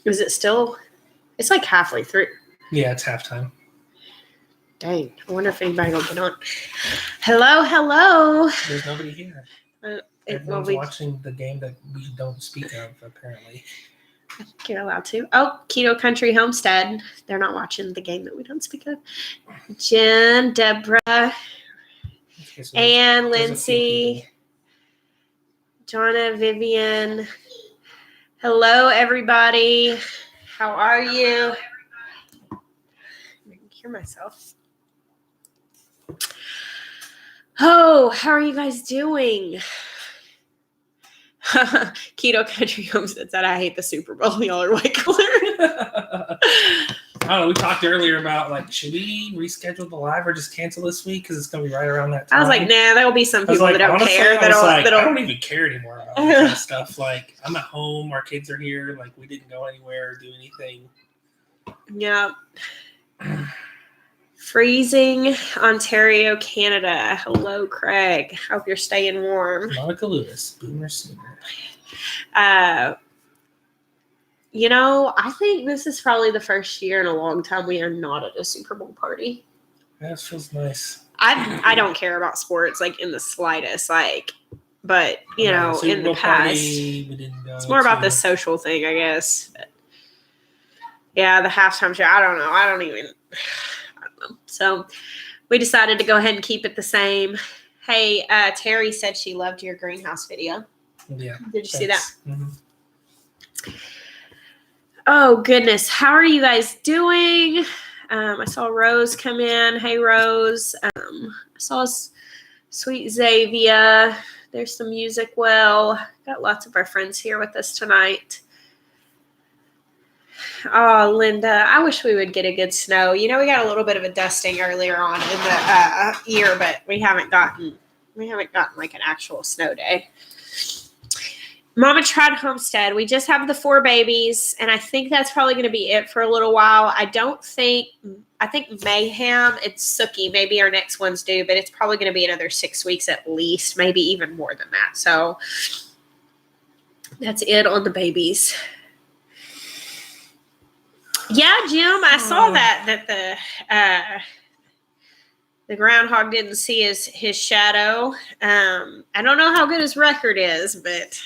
Is it still? It's like halfway through. Yeah, it's halftime. Dang. I wonder if anybody will get on. Hello. There's nobody here. Everyone's watching the game that we don't speak of, apparently. I think you're allowed to. Oh, Keto Country Homestead. They're not watching the game that we don't speak of. Jen, Deborah, Ann, Lindsay, Jonna, Vivian. Hello, everybody. How are you? I can hear myself. Oh, how are you guys doing? Keto Country Homestead said, I hate the Super Bowl. Y'all are white collar. I don't know. We talked earlier about, like, should we reschedule the live or just cancel this week because it's going to be right around that time? I was like, nah, there will be some people that don't honestly, care. I don't even care anymore about that kind of stuff. Like, I'm at home. Our kids are here. Like, we didn't go anywhere or do anything. Yeah. Freezing, Ontario, Canada. Hello, Craig. Hope you're staying warm. Monica Lewis, Boomer Sooner. I think this is probably the first year in a long time we are not at a Super Bowl party. That feels nice. I don't care about sports, like, in the slightest. Like, but, in the past, it's more about the social thing, I guess. But, yeah, the halftime show, I don't know. I don't know. So we decided to go ahead and keep it the same. Hey, Terry said she loved your greenhouse video. Yeah. Did you see that? Mm-hmm. Oh, goodness. How are you guys doing? I saw Rose come in. Hey, Rose. I saw Sweet Xavier. There's some music. Well, got lots of our friends here with us tonight. Oh, Linda, I wish we would get a good snow. We got a little bit of a dusting earlier on in the year, but we haven't gotten like an actual snow day. Mama Tried Homestead. We just have the 4 babies, and I think that's probably going to be it for a little while. I think Mayhem and Sookie, maybe our next one's due, but it's probably going to be another 6 weeks at least, maybe even more than that. So that's it on the babies. Yeah, Jim, I saw that the groundhog didn't see his shadow. I don't know how good his record is, but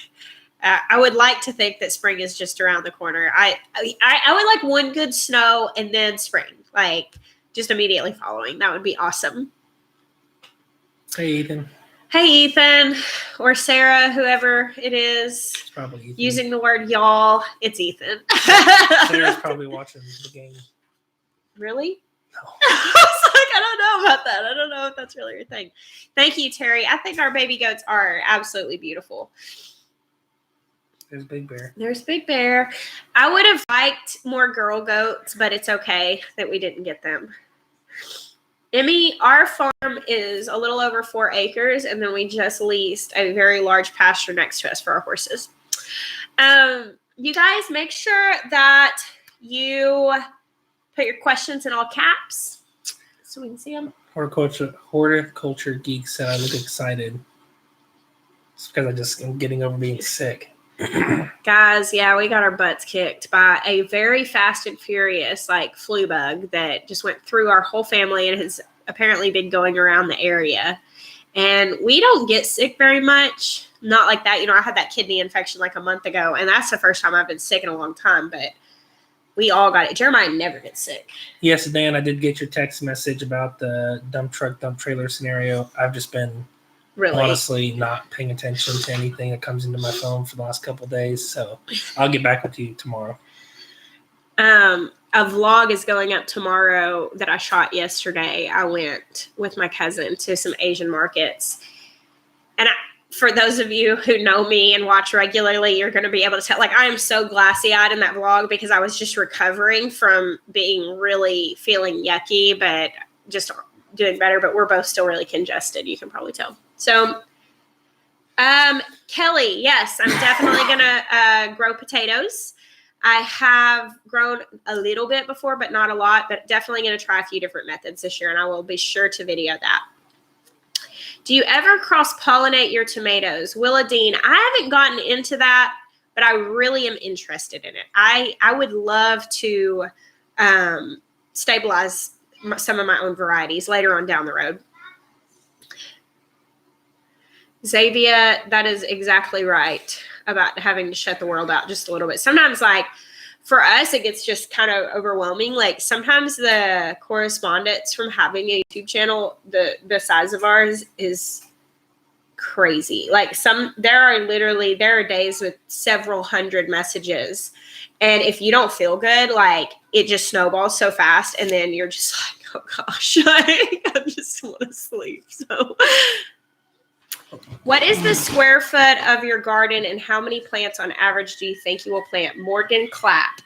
I would like to think that spring is just around the corner. I would like one good snow and then spring, like just immediately following. That would be awesome. Hey, Ethan. Hey, Ethan, or Sarah, whoever it is. It's probably Ethan. Using the word y'all, it's Ethan. Sarah's probably watching the game. Really? No. I was like, I don't know about that. I don't know if that's really your thing. Thank you, Terry. I think our baby goats are absolutely beautiful. There's Big Bear. There's Big Bear. I would have liked more girl goats, but it's okay that we didn't get them. Emmy, our farm is a little over 4 acres, and then we just leased a very large pasture next to us for our horses. You guys, make sure that you put your questions in all caps so we can see them. Horticulture Geek said I look excited. It's because I'm getting over being sick. Guys, yeah, we got our butts kicked by a very fast and furious flu bug that just went through our whole family and has apparently been going around the area. And we don't get sick very much. Not like that. I had that kidney infection like a month ago, and that's the first time I've been sick in a long time, but we all got it. Jeremiah never gets sick. Yes, Dan, I did get your text message about the dump truck, dump trailer scenario. I've just been honestly not paying attention to anything that comes into my phone for the last couple of days, so I'll get back with you tomorrow. A vlog is going up tomorrow that I shot yesterday. I went with my cousin to some Asian markets, and for those of you who know me and watch regularly, you're going to be able to tell. I am so glassy-eyed in that vlog because I was just recovering from being really feeling yucky, but just doing better. But we're both still really congested. You can probably tell. So, Kelly, yes, I'm definitely going to grow potatoes. I have grown a little bit before, but not a lot, but definitely going to try a few different methods this year, and I will be sure to video that. Do you ever cross-pollinate your tomatoes? Willa Dean, I haven't gotten into that, but I really am interested in it. I would love to stabilize some of my own varieties later on down the road. Xavier, that is exactly right about having to shut the world out just a little bit. Sometimes, like, for us, it gets just kind of overwhelming. Like, sometimes the correspondence from having a YouTube channel, the size of ours, is crazy. Like, there are days with several hundred messages. And if you don't feel good, like, it just snowballs so fast. And then you're just like, oh gosh, I just want to sleep. So what is the square foot of your garden and how many plants on average do you think you will plant? Morgan Clapp.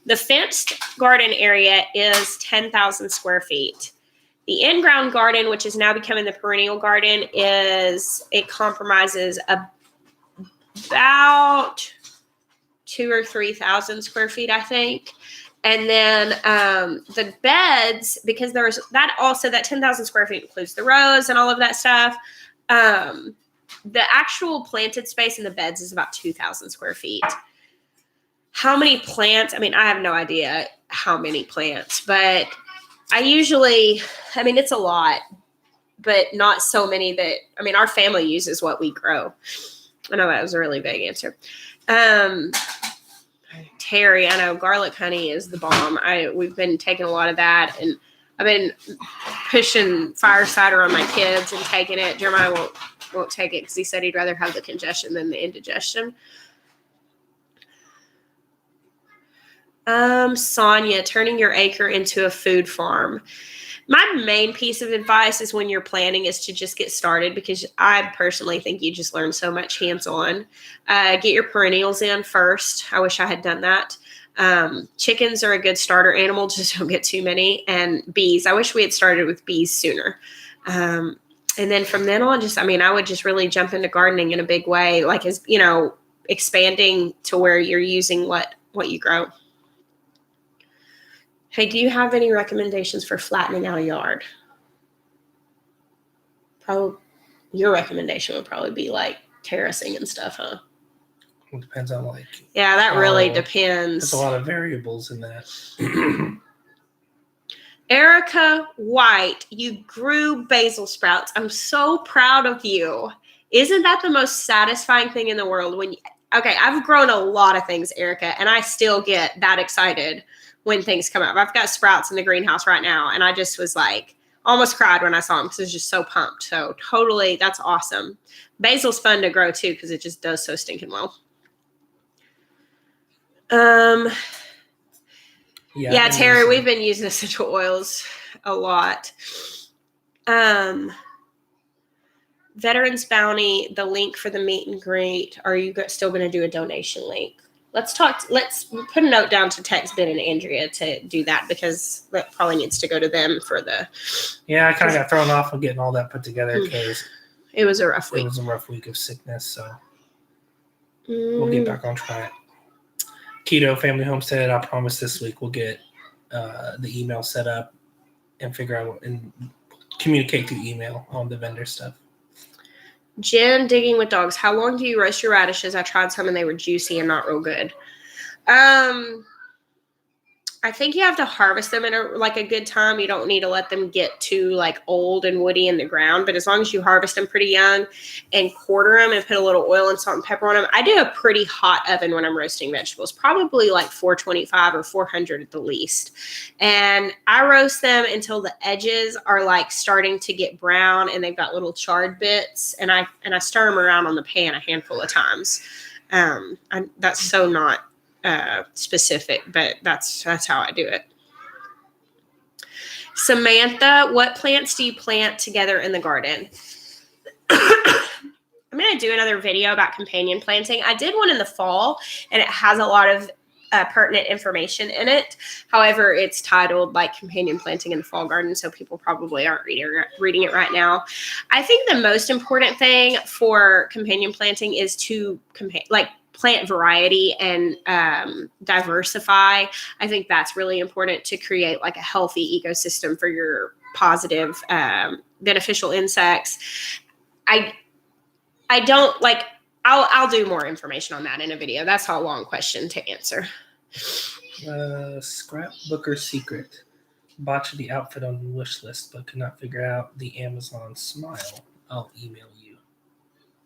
The fenced garden area is 10,000 square feet. The in-ground garden, which is now becoming the perennial garden, it compromises about 2,000 or 3,000 square feet, I think. And then the beds, because there's that 10,000 square feet includes the rows and all of that stuff. The actual planted space in the beds is about 2,000 square feet. How many plants? I mean, I have no idea how many plants, but it's a lot, but not so many our family uses what we grow. I know that was a really vague answer. Terry, I know garlic honey is the bomb. We've been taking a lot of that, and I've been pushing fire cider on my kids and taking it. Jeremiah won't take it because he said he'd rather have the congestion than the indigestion. Sonia, turning your acre into a food farm. My main piece of advice is when you're planning is to just get started, because I personally think you just learn so much hands-on. Get your perennials in first. I wish I had done that. Chickens are a good starter animal, just don't get too many. And bees. I wish we had started with bees sooner. And then from then on, I would just really jump into gardening in a big way, like, as expanding to where you're using what you grow. Hey, do you have any recommendations for flattening out a yard? Probably your recommendation would probably be like terracing and stuff, huh? It depends on Yeah, that really depends. There's a lot of variables in that. Erica White, you grew basil sprouts. I'm so proud of you. Isn't that the most satisfying thing in the world? Okay, I've grown a lot of things, Erica, and I still get that excited when things come up. I've got sprouts in the greenhouse right now, and I just was like, almost cried when I saw them because I was just so pumped. So totally, that's awesome. Basil's fun to grow too because it just does so stinking well. Yeah, Terry, we've been using essential oils a lot. Veterans Bounty, the link for the meet and greet. Are you still going to do a donation link? Let's put a note down to text Ben and Andrea to do that, because that probably needs to go to them for the. Yeah, I kind of got thrown off of getting all that put together because it was a rough week. It was a rough week of sickness, so we'll get back on track. Keto Family Homestead, I promise this week we'll get the email set up and figure out and communicate through email on the vendor stuff. Jen, digging with dogs. How long do you roast your radishes? I tried some and they were juicy and not real good. I think you have to harvest them in a good time. You don't need to let them get too old and woody in the ground. But as long as you harvest them pretty young and quarter them and put a little oil and salt and pepper on them, I do a pretty hot oven when I'm roasting vegetables, probably 425 or 400 at the least. And I roast them until the edges are starting to get brown and they've got little charred bits. And I stir them around on the pan a handful of times. That's so not specific, but that's how I do it. Samantha, what plants do you plant together in the garden? I'm going to do another video about companion planting. I did one in the fall, and it has a lot of pertinent information in it. However, it's titled companion planting in the fall garden, so people probably aren't reading it right now. I think the most important thing for companion planting is to plant variety and diversify. I think that's really important to create a healthy ecosystem for your positive beneficial insects. I don't I'll do more information on that in a video. That's a long question to answer. Scrapbooker secret. Botched the outfit on the wish list, but could not figure out the Amazon smile. I'll email you.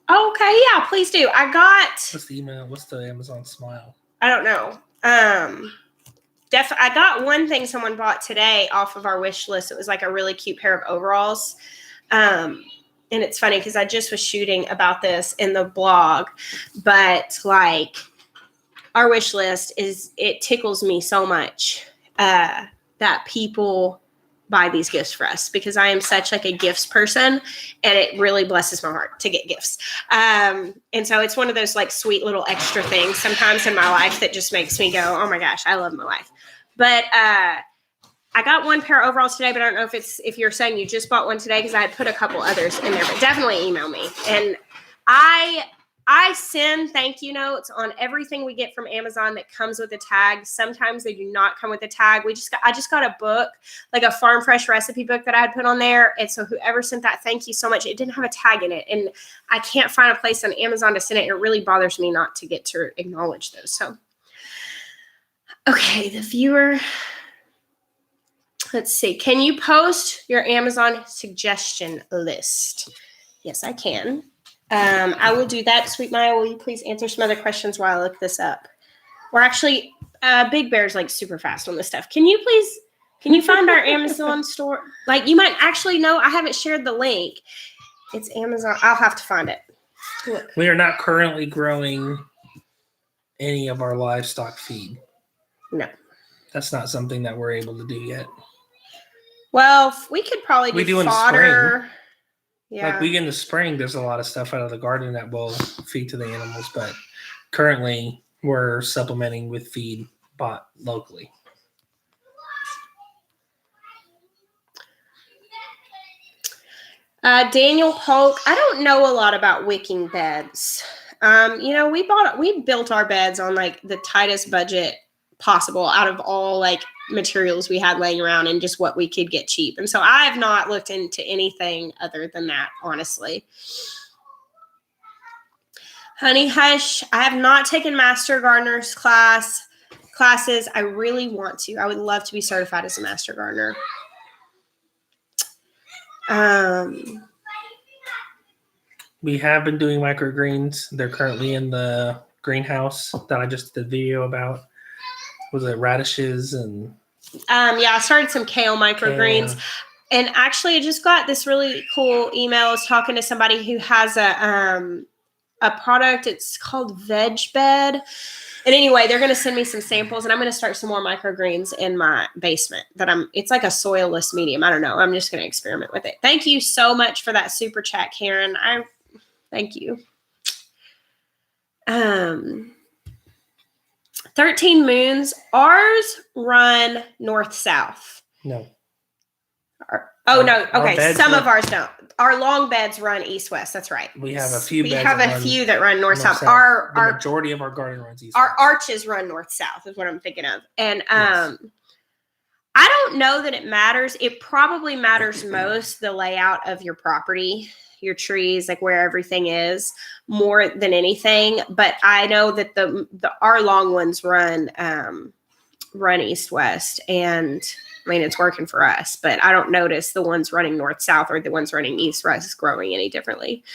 Okay, yeah, please do. What's the email? What's the Amazon smile? I don't know. I got one thing someone bought today off of our wish list. It was like a really cute pair of overalls. And it's funny because I just was shooting about this in the blog, but like our wish list it tickles me so much that people buy these gifts for us because I am such like a gifts person and it really blesses my heart to get gifts. And so it's one of those like sweet little extra things sometimes in my life that just makes me go, oh my gosh, I love my life. But, I got one pair of overalls today, but I don't know if you're saying you just bought one today because I had put a couple others in there, but definitely email me. And I send thank you notes on everything we get from Amazon that comes with a tag. Sometimes they do not come with a tag. I just got a book, like a Farm Fresh recipe book that I had put on there. And so whoever sent that, thank you so much. It didn't have a tag in it. And I can't find a place on Amazon to send it. It really bothers me not to get to acknowledge those. So, okay, the viewer... Let's see. Can you post your Amazon suggestion list? Yes, I can. I will do that. Sweet Maya, will you please answer some other questions while I look this up? We're actually, Big Bear's like super fast on this stuff. Can you find our Amazon store? Like you might actually know, I haven't shared the link. It's Amazon. I'll have to find it. Look. We are not currently growing any of our livestock feed. No. That's not something that we're able to do yet. Well, we could probably do fodder. In the spring. Yeah. Like in the spring, there's a lot of stuff out of the garden that we'll feed to the animals, but currently we're supplementing with feed bought locally. Daniel Polk, I don't know a lot about wicking beds. We built our beds on like the tightest budget possible out of all like materials we had laying around and just what we could get cheap. And so I have not looked into anything other than that, honestly. Honey Hush, I have not taken Master Gardener's classes. I really want to. I would love to be certified as a Master Gardener. We have been doing microgreens. They're currently in the greenhouse that I just did a video about. Was it radishes and I started some kale microgreens. And actually I just got this really cool email. I was talking to somebody who has a product. It's called Veg Bed. And anyway, they're going to send me some samples and I'm going to start some more microgreens in my basement it's like a soilless medium. I don't know. I'm just going to experiment with it. Thank you so much for that super chat, Karen. Thank you. 13 Moons. Ours run north-south. No. No. Okay. Some of ours don't. Our long beds run east-west. That's right. We have a few that run north-south. The majority of our garden runs east-west. Our arches run north-south is what I'm thinking of. And yes. I don't know that it matters. It probably matters most the layout of your property, your trees, like where everything is, more than anything. But I know that our long ones run east-west, and I mean it's working for us. But I don't notice the ones running north-south or the ones running east-west growing any differently.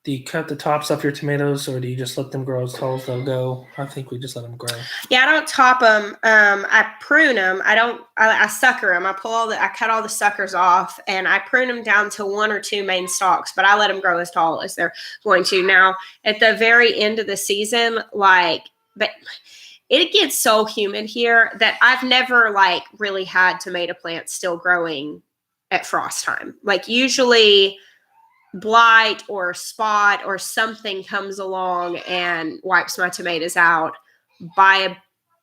Do you cut the tops off your tomatoes, or do you just let them grow as tall as they'll go? I think we just let them grow. Yeah, I don't top them. I prune them. I sucker them. I cut all the suckers off, and I prune them down to 1 or 2 main stalks, but I let them grow as tall as they're going to. Now, at the very end of the season, but it gets so humid here that I've never really had tomato plants still growing at frost time. Usually blight or spot or something comes along and wipes my tomatoes out by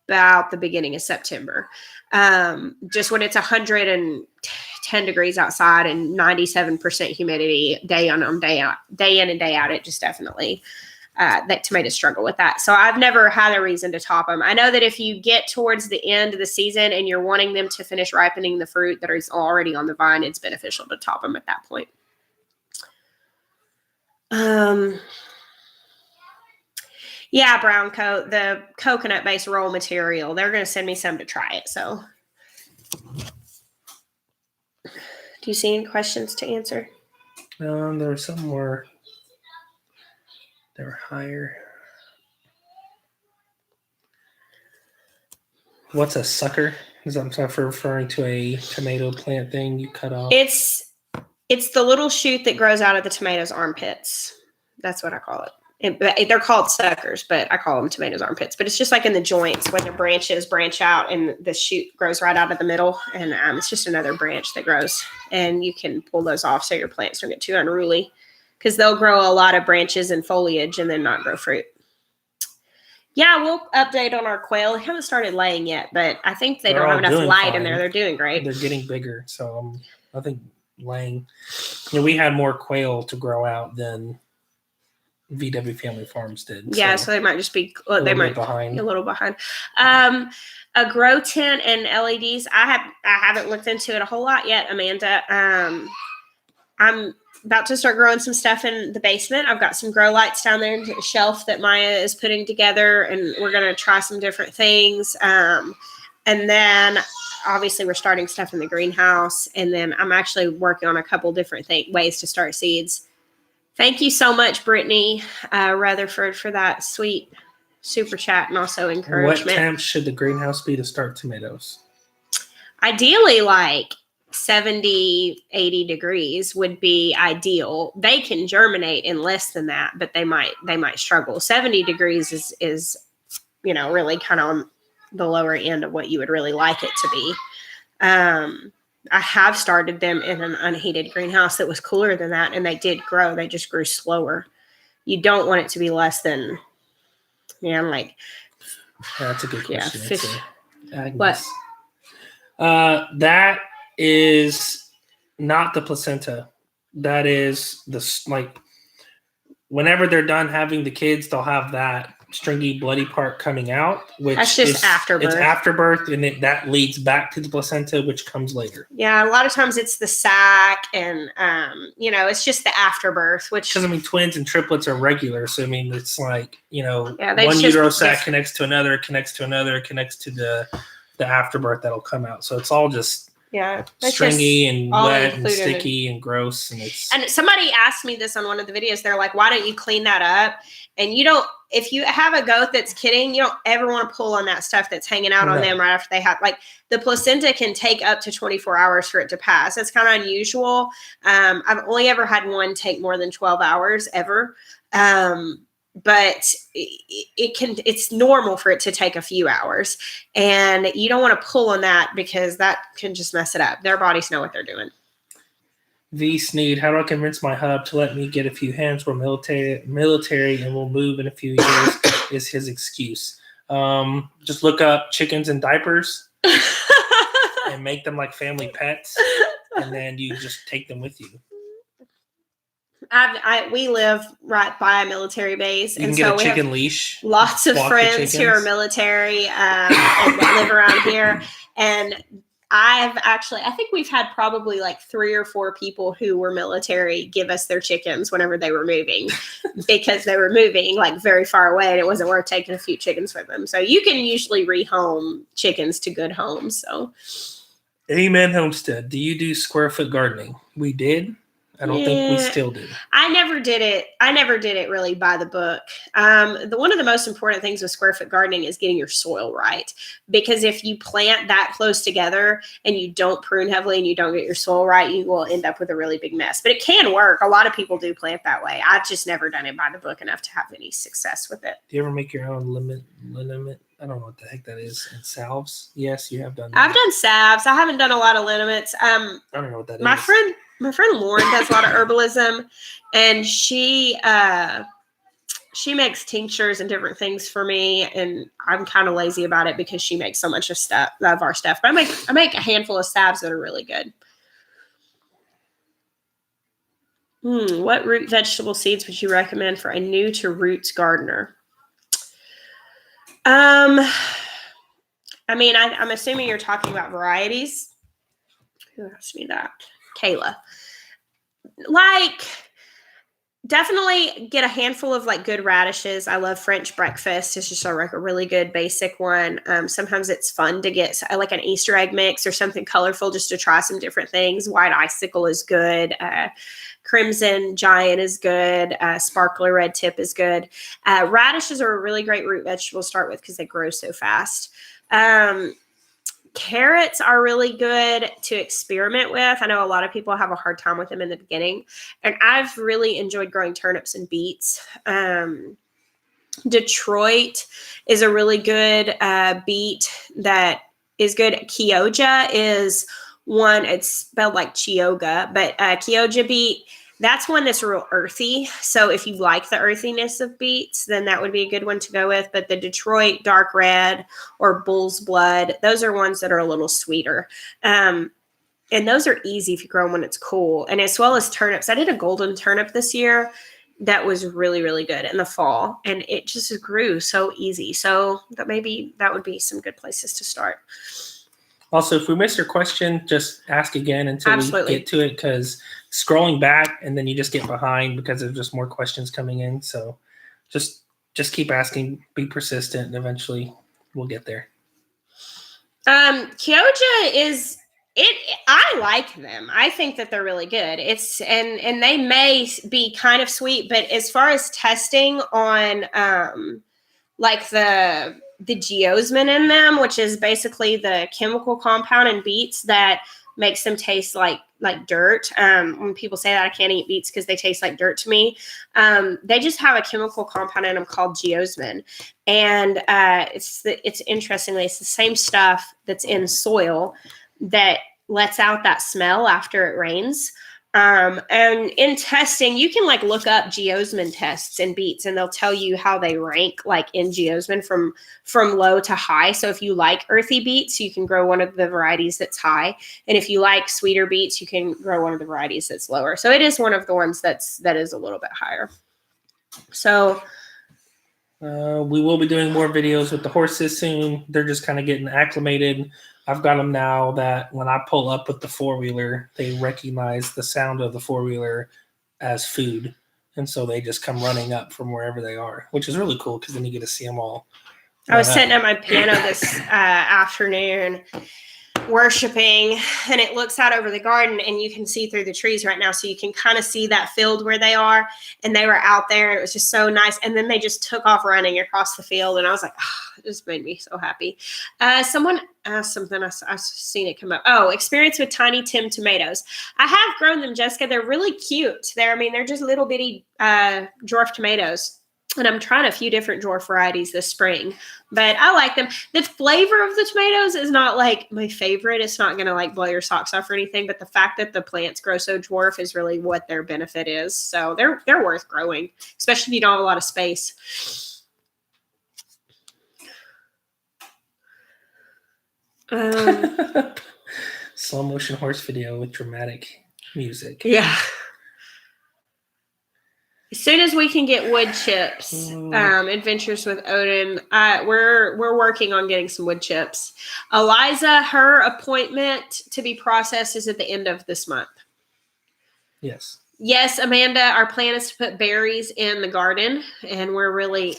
about the beginning of September. Just when it's 110 degrees outside and 97% humidity day in and day out, it just definitely that tomatoes struggle with that. So I've never had a reason to top them. I know that if you get towards the end of the season and you're wanting them to finish ripening the fruit that is already on the vine, it's beneficial to top them at that point. Yeah, brown coat, the coconut-based roll material. They're going to send me some to try it. So, do you see any questions to answer? There were some more. They were higher. What's a sucker? Is that for referring to a tomato plant thing you cut off? It's the little shoot that grows out of the tomato's armpits. That's what I call it. They're called suckers, but I call them tomatoes' armpits. But it's just like in the joints when the branches branch out and the shoot grows right out of the middle. And it's just another branch that grows. And you can pull those off so your plants don't get too unruly. Because they'll grow a lot of branches and foliage and then not grow fruit. Yeah, we'll update on our quail. They haven't started laying yet, but I think they don't have enough light in there. They're doing great. They're getting bigger. So I think laying. We had more quail to grow out than VW Family Farms did. Yeah, so they might just be a little behind. A grow tent and LEDs. I haven't looked into it a whole lot yet, Amanda. I'm about to start growing some stuff in the basement. I've got some grow lights down there, a shelf that Maya is putting together, and we're going to try some different things. And then obviously we're starting stuff in the greenhouse, and then I'm actually working on a couple different ways to start seeds. Thank you so much, Brittany Rutherford, for that sweet super chat and also encouragement. What temp should the greenhouse be to start tomatoes? Ideally, like 70, 80 degrees would be ideal. They can germinate in less than that, but they might struggle. 70 degrees is really kind of on the lower end of what you would really like it to be. I have started them in an unheated greenhouse that was cooler than that, and they did grow. They just grew slower. You don't want it to be less than, that's a good question. Yeah, what? That is not the placenta. That is whenever they're done having the kids, they'll have that stringy, bloody part coming out, which that's just afterbirth. It's afterbirth, and that leads back to the placenta, which comes later. Yeah, a lot of times it's the sac, and it's just the afterbirth. Which because twins and triplets are regular, so it's like one utero sac connects to another, connects to the afterbirth that'll come out. So it's all just stringy and wet and sticky and gross, and somebody asked me this on one of the videos. They're like, why don't you clean that up? And if you have a goat that's kidding, you don't ever want to pull on that stuff that's hanging out on them right after they have, the placenta can take up to 24 hours for it to pass. That's kind of unusual. I've only ever had one take more than 12 hours ever. But it's normal for it to take a few hours, and you don't want to pull on that because that can just mess it up. Their bodies know what they're doing. V. Sneed, how do I convince my hub to let me get a few hands? We're military and we'll move in a few years is his excuse. Just look up chickens and diapers and make them like family pets, and then you just take them with you. We live right by a military base, and so we have leash. Lots of friends who are military and live around here. And I think we've had probably 3 or 4 people who were military give us their chickens whenever they were moving because they were moving very far away and it wasn't worth taking a few chickens with them. So you can usually rehome chickens to good homes. So, Amen Homestead. Do you do square foot gardening? We did. I don't think we still do. I never did it really by the book. One of the most important things with square foot gardening is getting your soil right. Because if you plant that close together and you don't prune heavily and you don't get your soil right, you will end up with a really big mess. But it can work. A lot of people do plant that way. I've just never done it by the book enough to have any success with it. Do you ever make your own limit? I don't know what the heck that is. And salves? Yes, you have done that. I've done salves. I haven't done a lot of liniments. I don't know what that is. My friend Lauren does a lot of herbalism, and she makes tinctures and different things for me, and I'm kind of lazy about it because she makes so much of our stuff. But I make a handful of salves that are really good. What root vegetable seeds would you recommend for a new to roots gardener? I'm assuming you're talking about varieties. Who asked me that? Kayla. definitely get a handful of like good radishes. I love French breakfast. It's just a really good basic one. Sometimes it's fun to get like an Easter egg mix or something colorful just to try some different things. White icicle is good. Crimson giant is good. Sparkler red tip is good. Radishes are a really great root vegetable to start with because they grow so fast. Carrots are really good to experiment with. I know a lot of people have a hard time with them in the beginning, and I've really enjoyed growing turnips and beets. Detroit is a really good beet that is good. Kyoja is one. It's spelled like Chioga, but Kyoja beet, that's one that's real earthy. So if you like the earthiness of beets, then that would be a good one to go with. But the Detroit dark red or bull's blood, those are ones that are a little sweeter. And those are easy if you grow them when it's cool. And as well as turnips. I did a golden turnip this year that was really, really good in the fall. And it just grew so easy. So maybe that would be some good places to start. Also, if we missed your question, just ask again until we get to it, because scrolling back and then you just get behind because there's just more questions coming in. So just keep asking, be persistent, and eventually we'll get there. Kyoja is it. I like them. I think that they're really good. It's and they may be kind of sweet, but as far as testing on like the geosmin in them, which is basically the chemical compound in beets that makes them taste like dirt. When people say that, I can't eat beets because they taste like dirt to me. They just have a chemical compound in them called geosmin. And it's interestingly, it's the same stuff that's in soil that lets out that smell after it rains. And in testing, you can like look up geosmin tests in beets, and they'll tell you how they rank like in geosmin from low to high. So if you like earthy beets, you can grow one of the varieties that's high, and if you like sweeter beets, you can grow one of the varieties that's lower. So it is one of the ones that is a little bit higher. So we will be doing more videos with the horses soon. They're just kind of getting acclimated. I've got them now that when I pull up with the four-wheeler, they recognize the sound of the four-wheeler as food. And so they just come running up from wherever they are, which is really cool because then you get to see them all. I was sitting at my piano this afternoon worshiping, and it looks out over the garden, and you can see through the trees right now. So you can kind of see that field where they are, and they were out there, and it was just so nice. And then they just took off running across the field, and I was like, oh, it just made me so happy. Someone asked something. I've seen it come up. Oh, experience with Tiny Tim tomatoes. I have grown them, Jessica. They're really cute. They're just little bitty dwarf tomatoes. And I'm trying a few different dwarf varieties this spring, but I like them. The flavor of the tomatoes is not like my favorite. It's not going to like blow your socks off or anything, but the fact that the plants grow so dwarf is really what their benefit is. So they're worth growing, especially if you don't have a lot of space. Slow motion horse video with dramatic music. Yeah. As soon as we can get wood chips, Adventures with Odin, we're working on getting some wood chips. Eliza, her appointment to be processed is at the end of this month. Yes. Yes, Amanda, our plan is to put berries in the garden, and we're really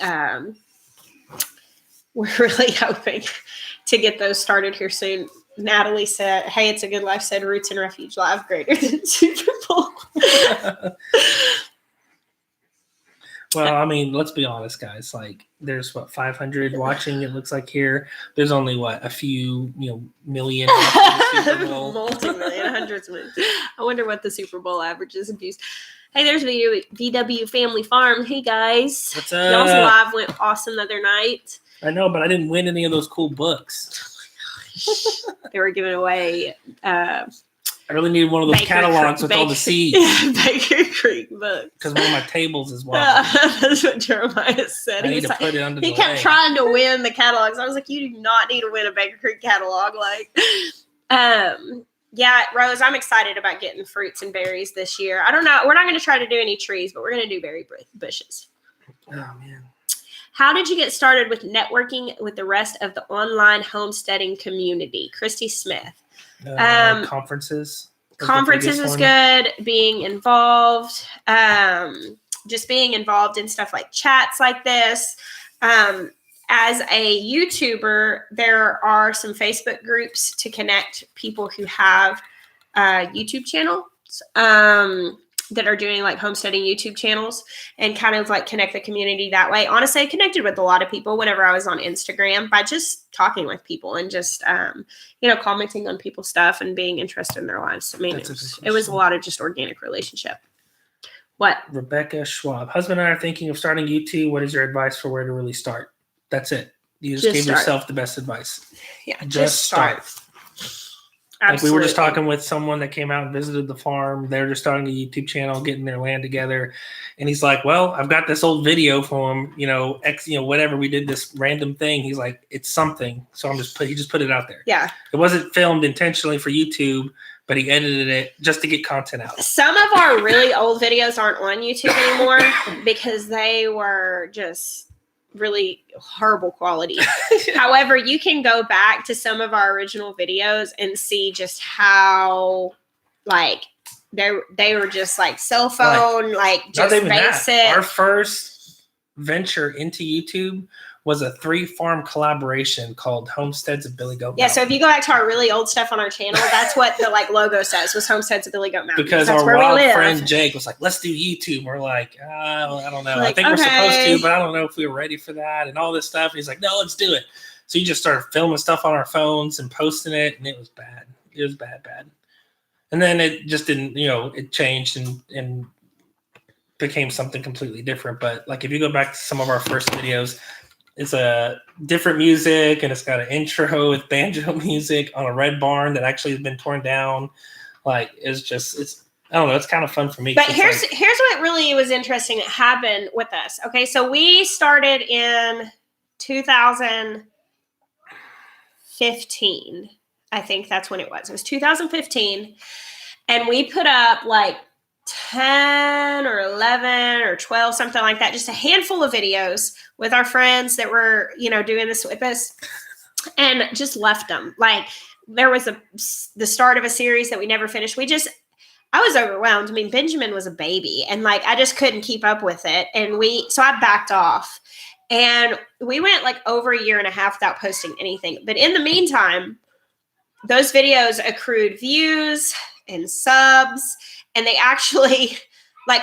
hoping to get those started here soon. Natalie said, hey, it's a good life, said Roots and Refuge Live greater than Super Bowl. Well, I mean, let's be honest, guys. Like, there's 500 watching. It looks like here. There's only a few, million. Multi-million, hundreds of millions. I wonder what the Super Bowl averages in views. Hey, there's VW Family Farm. Hey guys, what's up? Y'all's live went awesome the other night. I know, but I didn't win any of those cool books. They were giving away. I really need one of those catalogs with all the seeds. Yeah, Baker Creek books. Because one of my tables is wild. That's what Jeremiah said. I need to put it under the He kept trying to win the catalogs. I was like, you do not need to win a Baker Creek catalog. Yeah, Rose, I'm excited about getting fruits and berries this year. I don't know. We're not going to try to do any trees, but we're going to do berry bushes. Oh, man. How did you get started with networking with the rest of the online homesteading community? Christy Smith. Conferences. Conferences was good. Being involved. just being involved in stuff like chats like this. As a YouTuber, there are some Facebook groups to connect people who have YouTube channels that are doing like homesteading YouTube channels and kind of like connect the community that way. Honestly, I connected with a lot of people whenever I was on Instagram by just talking with people and just, commenting on people's stuff and being interested in their lives. I mean, it was a lot of just organic relationship. What? Rebecca Schwab. Husband and I are thinking of starting YouTube. What is your advice for where to really start? That's it. You just gave yourself the best advice. Yeah, just start. Like we were just talking with someone that came out and visited the farm. They're just starting a YouTube channel, getting their land together. And he's like, well, I've got this old video from, whatever. We did this random thing. He's like, it's something. So he just put it out there. Yeah. It wasn't filmed intentionally for YouTube, but he edited it just to get content out. Some of our really old videos aren't on YouTube anymore because they were just really horrible quality. However, you can go back to some of our original videos and see just how like they were just like cell phone, just basic. Our first venture into YouTube was a 3-farm collaboration called Homesteads of Billy Goat Mountain. Yeah, so if you go back to our really old stuff on our channel, that's what the logo says, was Homesteads of Billy Goat Mountain. Because that's our wild friend Jake was like, let's do YouTube. We're like, I don't know. I think we're supposed to, but I don't know if we were ready for that and all this stuff. And he's like, no, let's do it. So you just started filming stuff on our phones and posting it, and it was bad. It was bad. And then it just didn't, it changed and became something completely different. But like if you go back to some of our first videos, it's a different music, and it's got an intro with banjo music on a red barn that actually has been torn down. Like I don't know, it's kind of fun for me. But here's what really was interesting that happened with us. Okay, so we started in 2015. I think that's when it was. It was 2015, and we put up 10 or 11 or 12, something like that, just a handful of videos with our friends that were, doing this with us, and just left them. There was the start of a series that we never finished. I was overwhelmed. I mean, Benjamin was a baby, and I just couldn't keep up with it. And so I backed off, and we went over a year and a half without posting anything. But in the meantime, those videos accrued views and subs. And they actually,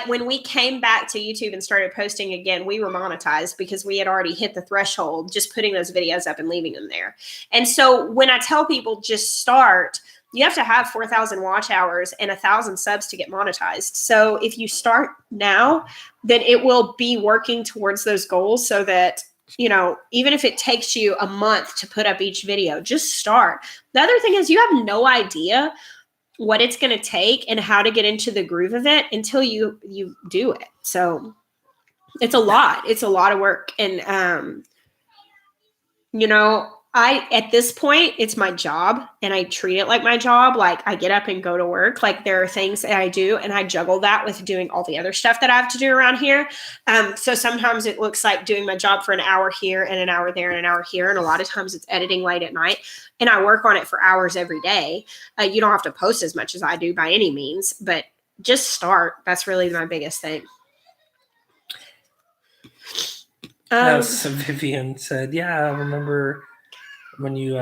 when we came back to YouTube and started posting again, we were monetized because we had already hit the threshold just putting those videos up and leaving them there. And so when I tell people just start, you have to have 4,000 watch hours and 1,000 subs to get monetized. So if you start now, then it will be working towards those goals so that, even if it takes you a month to put up each video, just start. The other thing is you have no idea what it's going to take and how to get into the groove of it until you do it. So it's a lot. It's a lot of work. And, at this point, it's my job, and I treat it like my job. I get up and go to work. There are things that I do, and I juggle that with doing all the other stuff that I have to do around here. So sometimes it looks like doing my job for an hour here and an hour there and an hour here. And a lot of times it's editing late at night, and I work on it for hours every day. You don't have to post as much as I do by any means, but just start. That's really my biggest thing. So Vivian said, yeah, I remember when you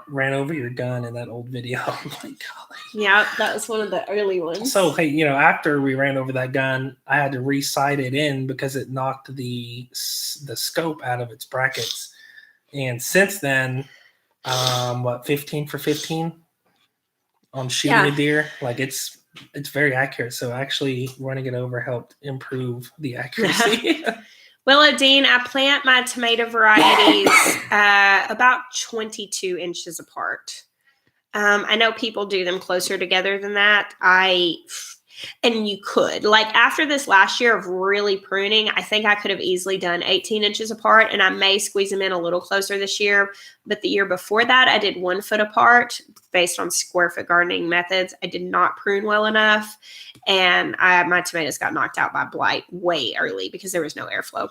ran over your gun in that old video. Oh my God. Yeah, that was one of the early ones. So, hey, after we ran over that gun, I had to re-sight it in because it knocked the scope out of its brackets. And since then, 15 for 15 on shooting a deer. It's very accurate. So actually running it over helped improve the accuracy. Willow Dean, I plant my tomato varieties about 22 inches apart. I know people do them closer together than that. And you could. After this last year of really pruning, I think I could have easily done 18 inches apart, and I may squeeze them in a little closer this year. But the year before that, I did 1 foot apart based on square foot gardening methods. I did not prune well enough, and my tomatoes got knocked out by blight way early because there was no airflow.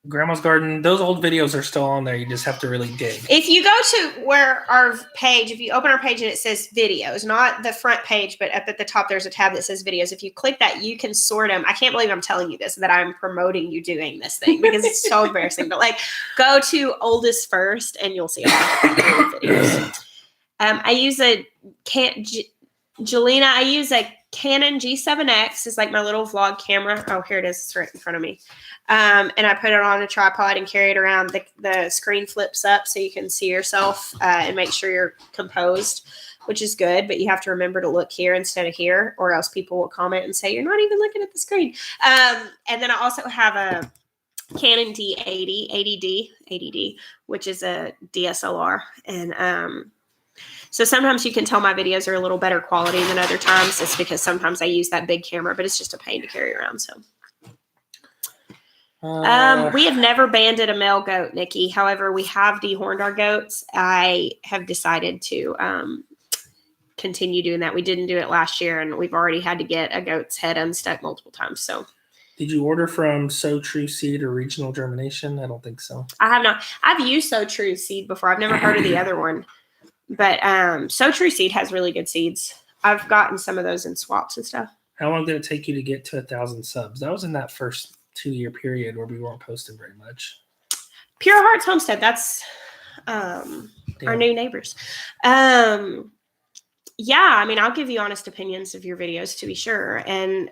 Grandma's Garden, those old videos are still on there. You just have to really dig. If you go to where our page, if you open our page and it says videos, not the front page, but up at the top, there's a tab that says videos. If you click that, you can sort them. I can't believe I'm telling you this, that I'm promoting you doing this thing because it's so embarrassing. But like, go to oldest first and you'll see a lot of old videos. I use Jelena, I use a Canon G7X. It's like my little vlog camera. Oh, here it is. It's right in front of me. And I put it on a tripod and carry it around. The screen flips up so you can see yourself and make sure you're composed, which is good. But you have to remember to look here instead of here, or else people will comment and say, you're not even looking at the screen. And then I also have a Canon D80, 80D, which is a DSLR. And so sometimes you can tell my videos are a little better quality than other times. It's because sometimes I use that big camera, but it's just a pain to carry around. So we have never banded a male goat, Nikki. However, we have dehorned our goats. I have decided to continue doing that. We didn't do it last year, and we've already had to get a goat's head unstuck multiple times. So, did you order from So True Seed or Regional Germination? I don't think so. I have not. I've used So True Seed before. I've never heard of the other one, but So True Seed has really good seeds. I've gotten some of those in swaps and stuff. How long did it take you to get to 1,000 subs? That was in that first 2-year period where we weren't posting very much. Pure Hearts Homestead. That's our new neighbors. Yeah, I mean, I'll give you honest opinions of your videos to be sure. And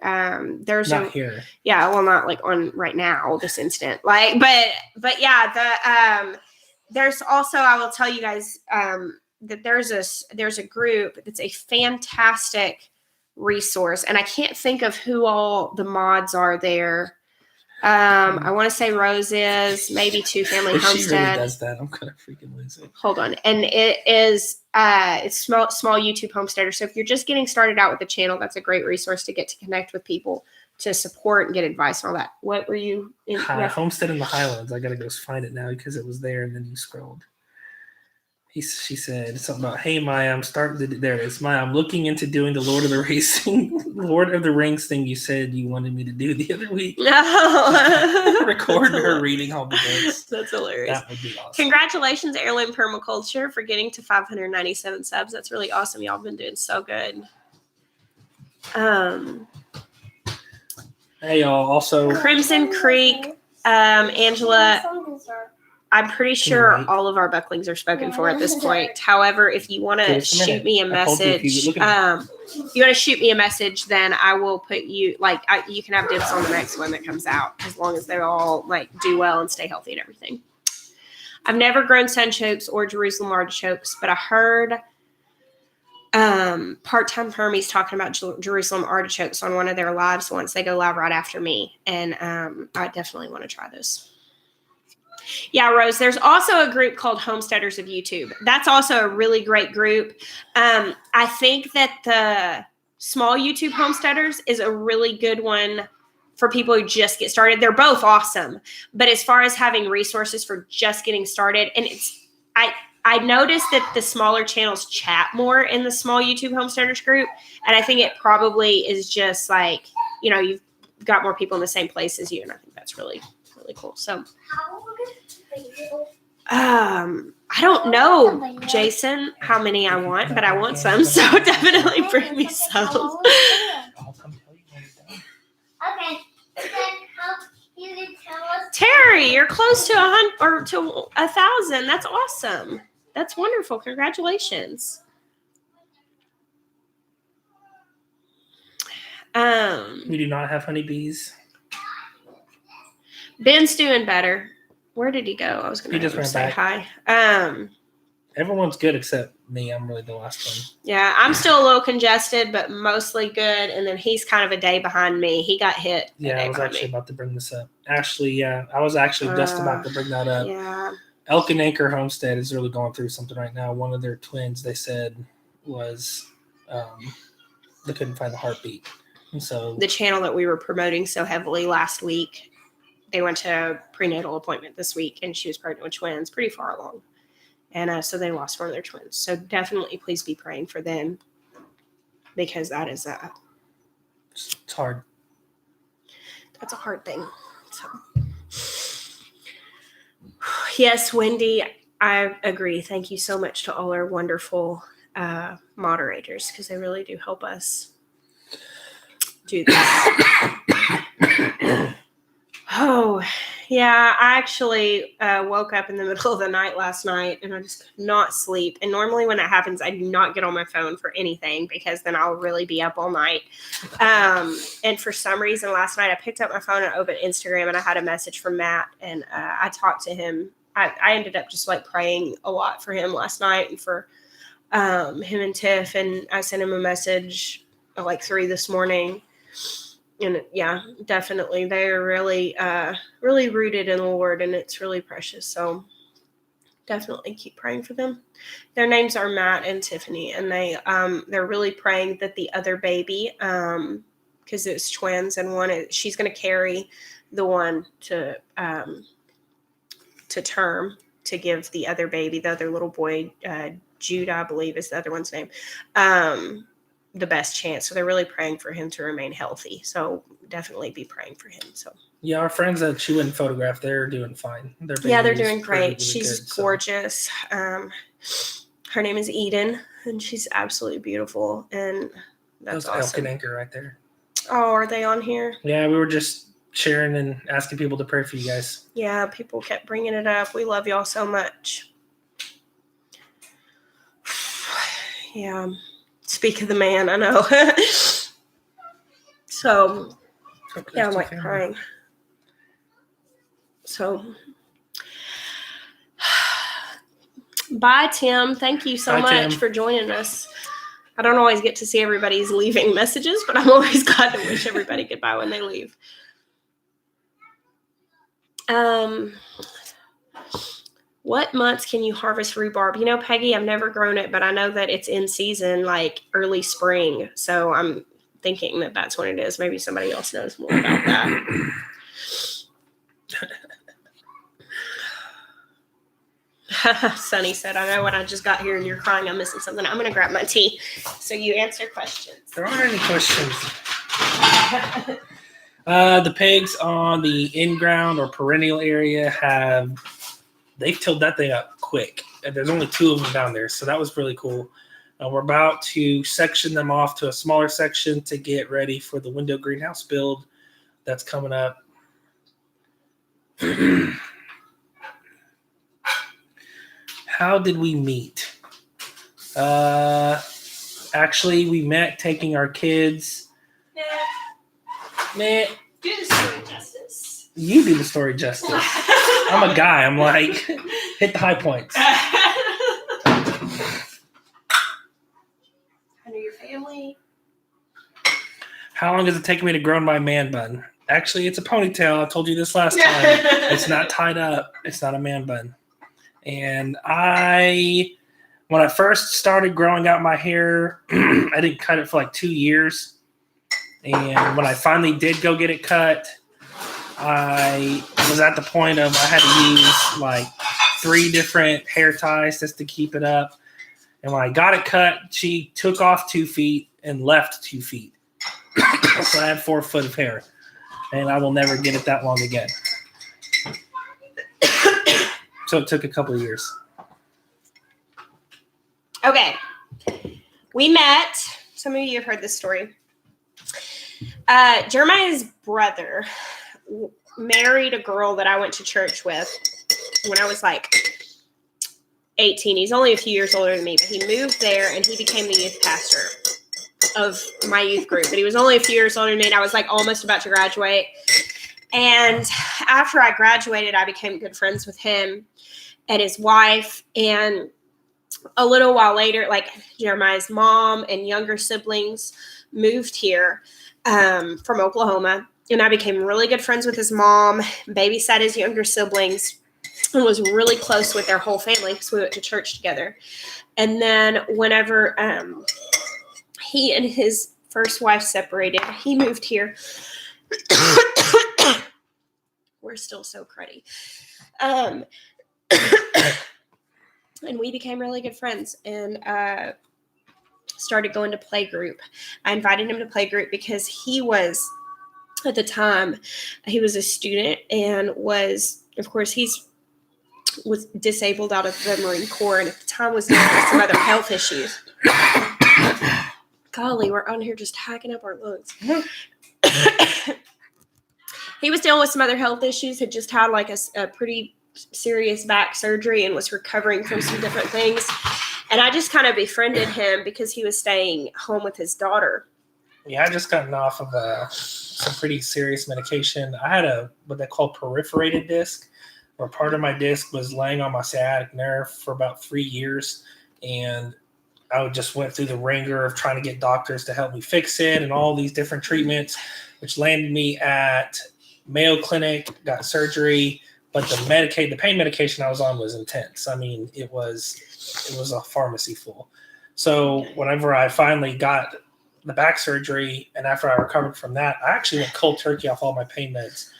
there's not here. Yeah, well, not like on right now, this instant. Like, but yeah, there's also, I will tell you guys that there's a group that's a fantastic resource, and I can't think of who all the mods are there. I want to say Rose is, maybe Two Family Homestead. She really does that. I'm gonna freaking lose it. Hold on, and it is it's small YouTube homesteader. So if you're just getting started out with the channel, that's a great resource to get to connect with people, to support and get advice and all that. What were you in? Homestead in the Highlands. I gotta go find it now because it was there, and then you scrolled. She said something about, "Hey Maya, I'm starting to there it is. Maya, I'm looking into doing the Lord of the Rings thing you said you wanted me to do the other week." No. Record her reading all the books. That's hilarious. That would be awesome. Congratulations, Heirloom Permaculture, for getting to 597 subs. That's really awesome. Y'all have been doing so good. Hey y'all. Also, Crimson Creek, Angela. I'm pretty sure all of our bucklings are spoken for at this point. However, if you want to shoot me a message, then I will put you, you can have dibs on the next one that comes out, as long as they all do well and stay healthy and everything. I've never grown sunchokes or Jerusalem artichokes, but I heard Part-Time Hermes talking about Jerusalem artichokes on one of their lives once. They go live right after me, and I definitely want to try those. Yeah, Rose, there's also a group called Homesteaders of YouTube. That's also a really great group. I think that the small YouTube homesteaders is a really good one for people who just get started. They're both awesome. But as far as having resources for just getting started, and I noticed that the smaller channels chat more in the small YouTube homesteaders group. And I think it probably is just you've got more people in the same place as you. And I think that's really, really cool. So I don't know, Jason, how many I want, but I want some, so definitely bring me some. Okay. Terry, you're close to 100 or to 1,000. That's awesome. That's wonderful. Congratulations. We do not have honeybees. Ben's doing better. Where did he go? I was going to say hi. Everyone's good except me. I'm really the last one. Yeah, I'm still a little congested, but mostly good. And then he's kind of a day behind me. He got hit. Yeah, I was actually about to bring this up. Ashley, yeah, I was actually just about to bring that up. Yeah. Elk and Anchor Homestead is really going through something right now. One of their twins, they said, was they couldn't find the heartbeat. And so the channel that we were promoting so heavily last week, they went to a prenatal appointment this week, and she was pregnant with twins, pretty far along. And so they lost one of their twins. So definitely please be praying for them, because that is it's hard. That's a hard thing. So Yes, Wendy, I agree. Thank you so much to all our wonderful moderators, because they really do help us do this. Oh, yeah. I actually woke up in the middle of the night last night, and I just could not sleep. And normally when that happens, I do not get on my phone for anything, because then I'll really be up all night. And for some reason last night, I picked up my phone and opened Instagram, and I had a message from Matt, and I talked to him. I ended up just like praying a lot for him last night, and for him and Tiff. And I sent him a message at like 3 this morning. And yeah, definitely. They are really, really rooted in the Lord, and it's really precious. So definitely keep praying for them. Their names are Matt and Tiffany, and they're really praying that the other baby, because it's twins, and she's going to carry the one to term, to give the other baby, the other little boy, Jude, I believe is the other one's name, the best chance. So they're really praying for him to remain healthy. So definitely be praying for him. So yeah, our friends that she wouldn't photograph, they're doing fine. They're doing great. Really she's good, gorgeous. Her name is Eden, and she's absolutely beautiful. And that's awesome. Elk and Anchor right there. Oh, are they on here? Yeah, we were just sharing and asking people to pray for you guys. Yeah, people kept bringing it up. We love y'all so much. Yeah. Speak of the man, I know. So, yeah, I'm like crying. So, bye, Tim. Thank you so much for joining us. I don't always get to see everybody's leaving messages, but I'm always glad to wish everybody goodbye when they leave. What months can you harvest rhubarb? You know, Peggy, I've never grown it, but I know that it's in season, like early spring. So I'm thinking that that's when it is. Maybe somebody else knows more about that. Sunny said, I know when I just got here and you're crying, I'm missing something. I'm going to grab my tea. So you answer questions. There aren't any questions. The pigs on the in-ground or perennial area they've tilled that thing up quick. And there's only 2 of them down there. So that was really cool. We're about to section them off to a smaller section to get ready for the window greenhouse build that's coming up. How did we meet? Actually, we met taking our kids. Nah. Do the story justice. You do the story justice. I'm a guy. I'm like, hit the high points. I know your family. How long does it take me to grow my man bun? Actually, it's a ponytail. I told you this last time. It's not tied up. It's not a man bun. And when I first started growing out my hair, I didn't cut it for like 2 years. And when I finally did go get it cut, I was at the point of I had to use like 3 different hair ties just to keep it up. And when I got it cut, she took off 2 feet and left 2 feet. So I had 4 foot of hair. And I will never get it that long again. So it took a couple of years. Okay. We met. Some of you have heard this story. Jeremiah's brother married a girl that I went to church with when I was like 18. He's only a few years older than me, but he moved there and he became the youth pastor of my youth group. But he was only a few years older than me, and I was like almost about to graduate. And after I graduated, I became good friends with him and his wife. And a little while later, like Jeremiah's mom and younger siblings moved here from Oklahoma. And I became really good friends with his mom, babysat his younger siblings, and was really close with their whole family because we went to church together. And then whenever he and his first wife separated, he moved here. We're still so cruddy. And we became really good friends and started going to play group. I invited him to play group because he was, at the time, he was a student and was, of course, he's was disabled out of the Marine Corps, and at the time was dealing with some other health issues. Golly, we're on here just hacking up our lungs. He was dealing with some other health issues, had just had like a pretty serious back surgery and was recovering from some different things. And I just kind of befriended him because he was staying home with his daughter. Yeah, I just gotten off of some pretty serious medication. I had what they call perforated disc, where part of my disc was laying on my sciatic nerve for about 3 years. And I just went through the ringer of trying to get doctors to help me fix it and all these different treatments, which landed me at Mayo Clinic, got surgery. But the pain medication I was on was intense. I mean, it was a pharmacy full. So whenever I finally got the back surgery and after I recovered from that, I actually went cold turkey off all my pain meds.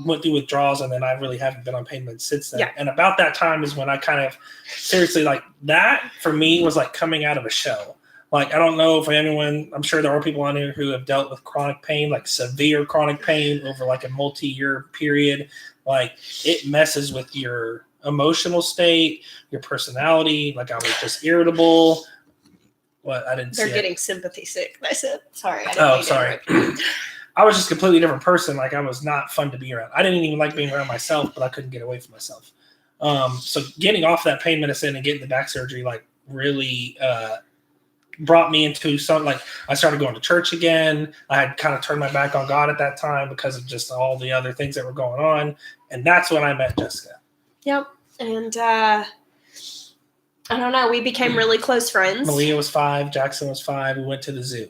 Went through withdrawals, and then I really haven't been on pain meds since then. Yeah. And about that time is when I kind of seriously, like, that for me was like coming out of a shell. Like, I don't know if anyone, I'm sure there are people on here who have dealt with chronic pain, like severe chronic pain over like a multi-year period. Like, it messes with your emotional state, your personality. Like, I was just irritable. What? I didn't see it. They're getting sympathy sick. I said, sorry. Sorry. I was just a completely different person. Like, I was not fun to be around. I didn't even like being around myself, but I couldn't get away from myself. So getting off that pain medicine and getting the back surgery, like, really brought me into something. Like, I started going to church again. I had kind of turned my back on God at that time because of just all the other things that were going on. And that's when I met Jessica. Yep. And I don't know. We became really close friends. Malia was 5. Jackson was 5. We went to the zoo.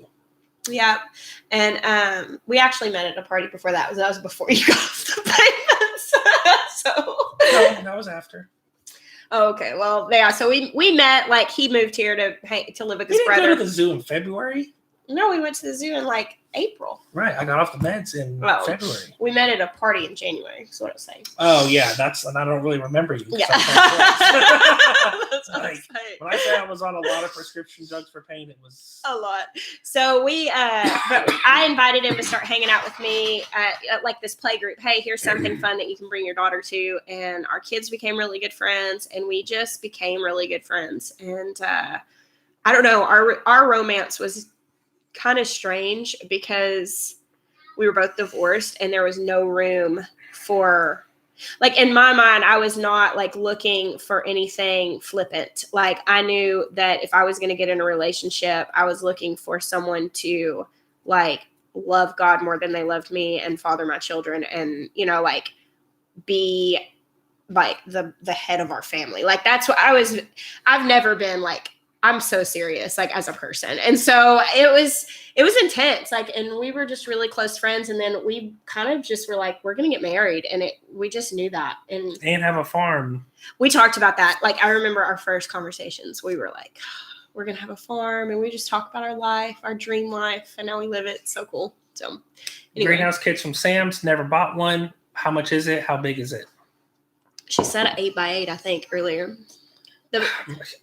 Yeah. And we actually met at a party before that. That was before you got off the payments. No, that was after. Oh, okay. Well, yeah. So we met, like, he moved here to live with his brother. You didn't go to the zoo in February? No, we went to the zoo in like April. Right. I got off the meds in February. We met at a party in January. That's what I was saying. Oh, yeah. And I don't really remember you. Yeah. That's what I'm saying. When I say I was on a lot of prescription drugs for pain, it was a lot. So but I invited him to start hanging out with me at like this play group. Hey, here's something fun that you can bring your daughter to. And our kids became really good friends, and we just became really good friends. And I don't know, our romance was kind of strange because we were both divorced and there was no room for, like, in my mind, I was not like looking for anything flippant. Like, I knew that if I was going to get in a relationship, I was looking for someone to like love God more than they loved me and father my children and, you know, like be like the head of our family. Like, that's what I've never been like, I'm so serious, like, as a person. And so it was intense. Like, and we were just really close friends. And then we kind of just were like, we're going to get married. And we just knew that. And have a farm. We talked about that. Like, I remember our first conversations. We were like, we're going to have a farm. And we just talk about our life, our dream life. And now we live it. It's so cool. So anyway. Greenhouse kits from Sam's. Never bought one. How much is it? How big is it? She said 8x8, I think, earlier.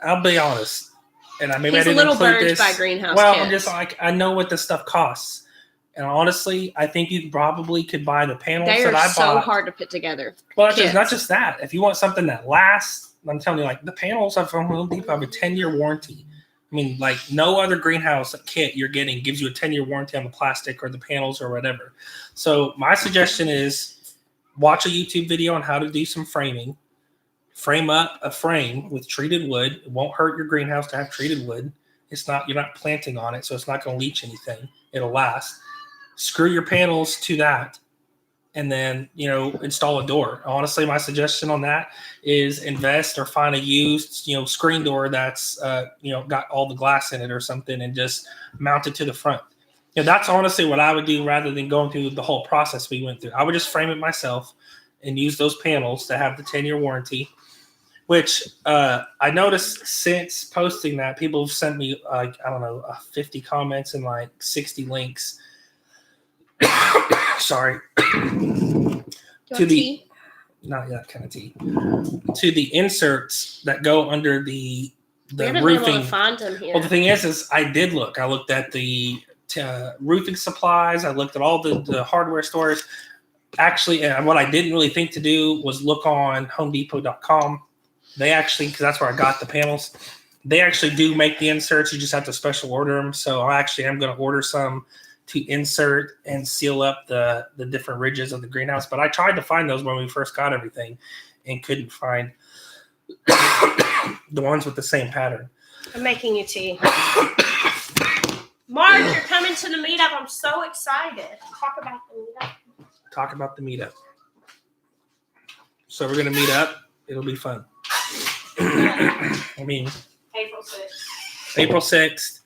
I'll be honest. And I He's a little burned by greenhouse kits. I'm just like, I know what this stuff costs. And honestly, I think you probably could buy the panels that I bought. They are so hard to put together. Well, it's not just that. If you want something that lasts, I'm telling you, like, the panels from Home Depot have a 10-year warranty. I mean, like, no other greenhouse kit you're getting gives you a 10-year warranty on the plastic or the panels or whatever. So my suggestion is watch a YouTube video on how to do some framing. Frame up a frame with treated wood. It won't hurt your greenhouse to have treated wood. You're not planting on it, so it's not going to leach anything. It'll last. Screw your panels to that, and then, install a door. Honestly, my suggestion on that is invest or find a used, screen door that's, got all the glass in it or something, and just mount it to the front. That's honestly what I would do rather than going through the whole process we went through. I would just frame it myself and use those panels that have the 10-year warranty. Which I noticed since posting that, people have sent me, 50 comments and 60 links. Sorry. To the not that kind of tea. To the inserts that go under the roofing. Been able to find them here. Well, the thing is I did look. I looked at the roofing supplies. I looked at all the hardware stores. Actually, what I didn't really think to do was look on HomeDepot.com. They actually, because that's where I got the panels, they actually do make the inserts. You just have to special order them. So I actually am going to order some to insert and seal up the different ridges of the greenhouse. But I tried to find those when we first got everything and couldn't find the ones with the same pattern. I'm making you tea. Mark, you're coming to the meetup. I'm so excited. Talk about the meetup. So we're going to meet up. It'll be fun. I mean, April 6th. April 6th.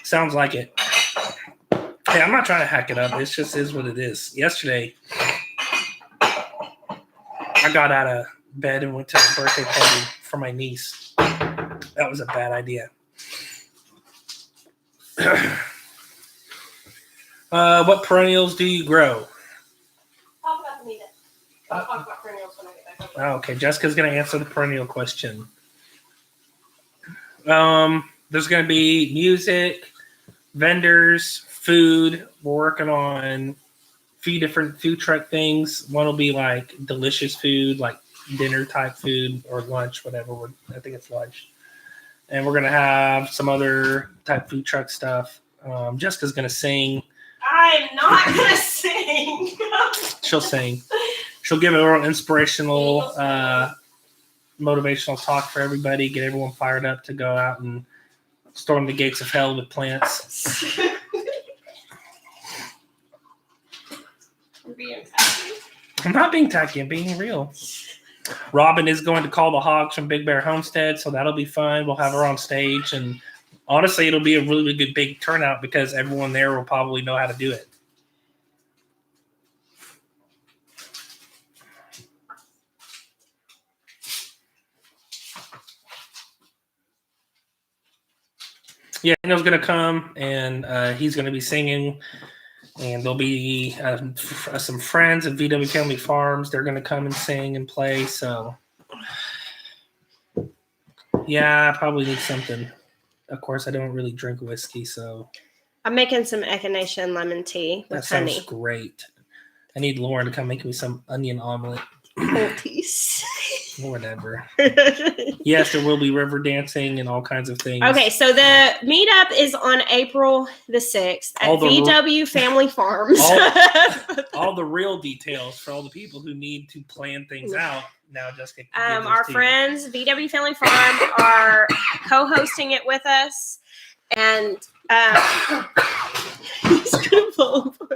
Sounds like it. Hey, I'm not trying to hack it up. It just is what it is. Yesterday, I got out of bed and went to a birthday party for my niece. That was a bad idea. What perennials do you grow? Talk about the meetup. I'll talk about perennials when I get back home. Okay, Jessica's going to answer the perennial question. There's going to be music, vendors, food. We're working on a few different food truck things. One will be like delicious food, like dinner type food or lunch, whatever. I think it's lunch. And we're going to have some other type food truck stuff. Jessica's going to sing. I'm not going to sing. She'll sing. She'll give a little inspirational, motivational talk for everybody, get everyone fired up to go out and storm the gates of hell with plants. You're being tacky. I'm not being tacky. I'm being real. Robin is going to call the hogs from Big Bear Homestead, so that'll be fun. We'll have her on stage, and honestly, it'll be a really good big turnout because everyone there will probably know how to do it. Yeah, Daniel's going to come, and he's going to be singing, and there'll be some friends at VW Family Farms. They're going to come and sing and play, so yeah, I probably need something. Of course, I don't really drink whiskey, so I'm making some echinacea lemon tea with honey. That sounds great. I need Lauren to come make me some onion omelet. Maltese. Whatever. Yes, there will be river dancing and all kinds of things. Okay, so the meetup is on April the 6th at VW Family Farms. All the real details for all the people who need to plan things out. Now, Jessica. Our friends, VW Family Farm, are co-hosting it with us. And he's going to fall apart.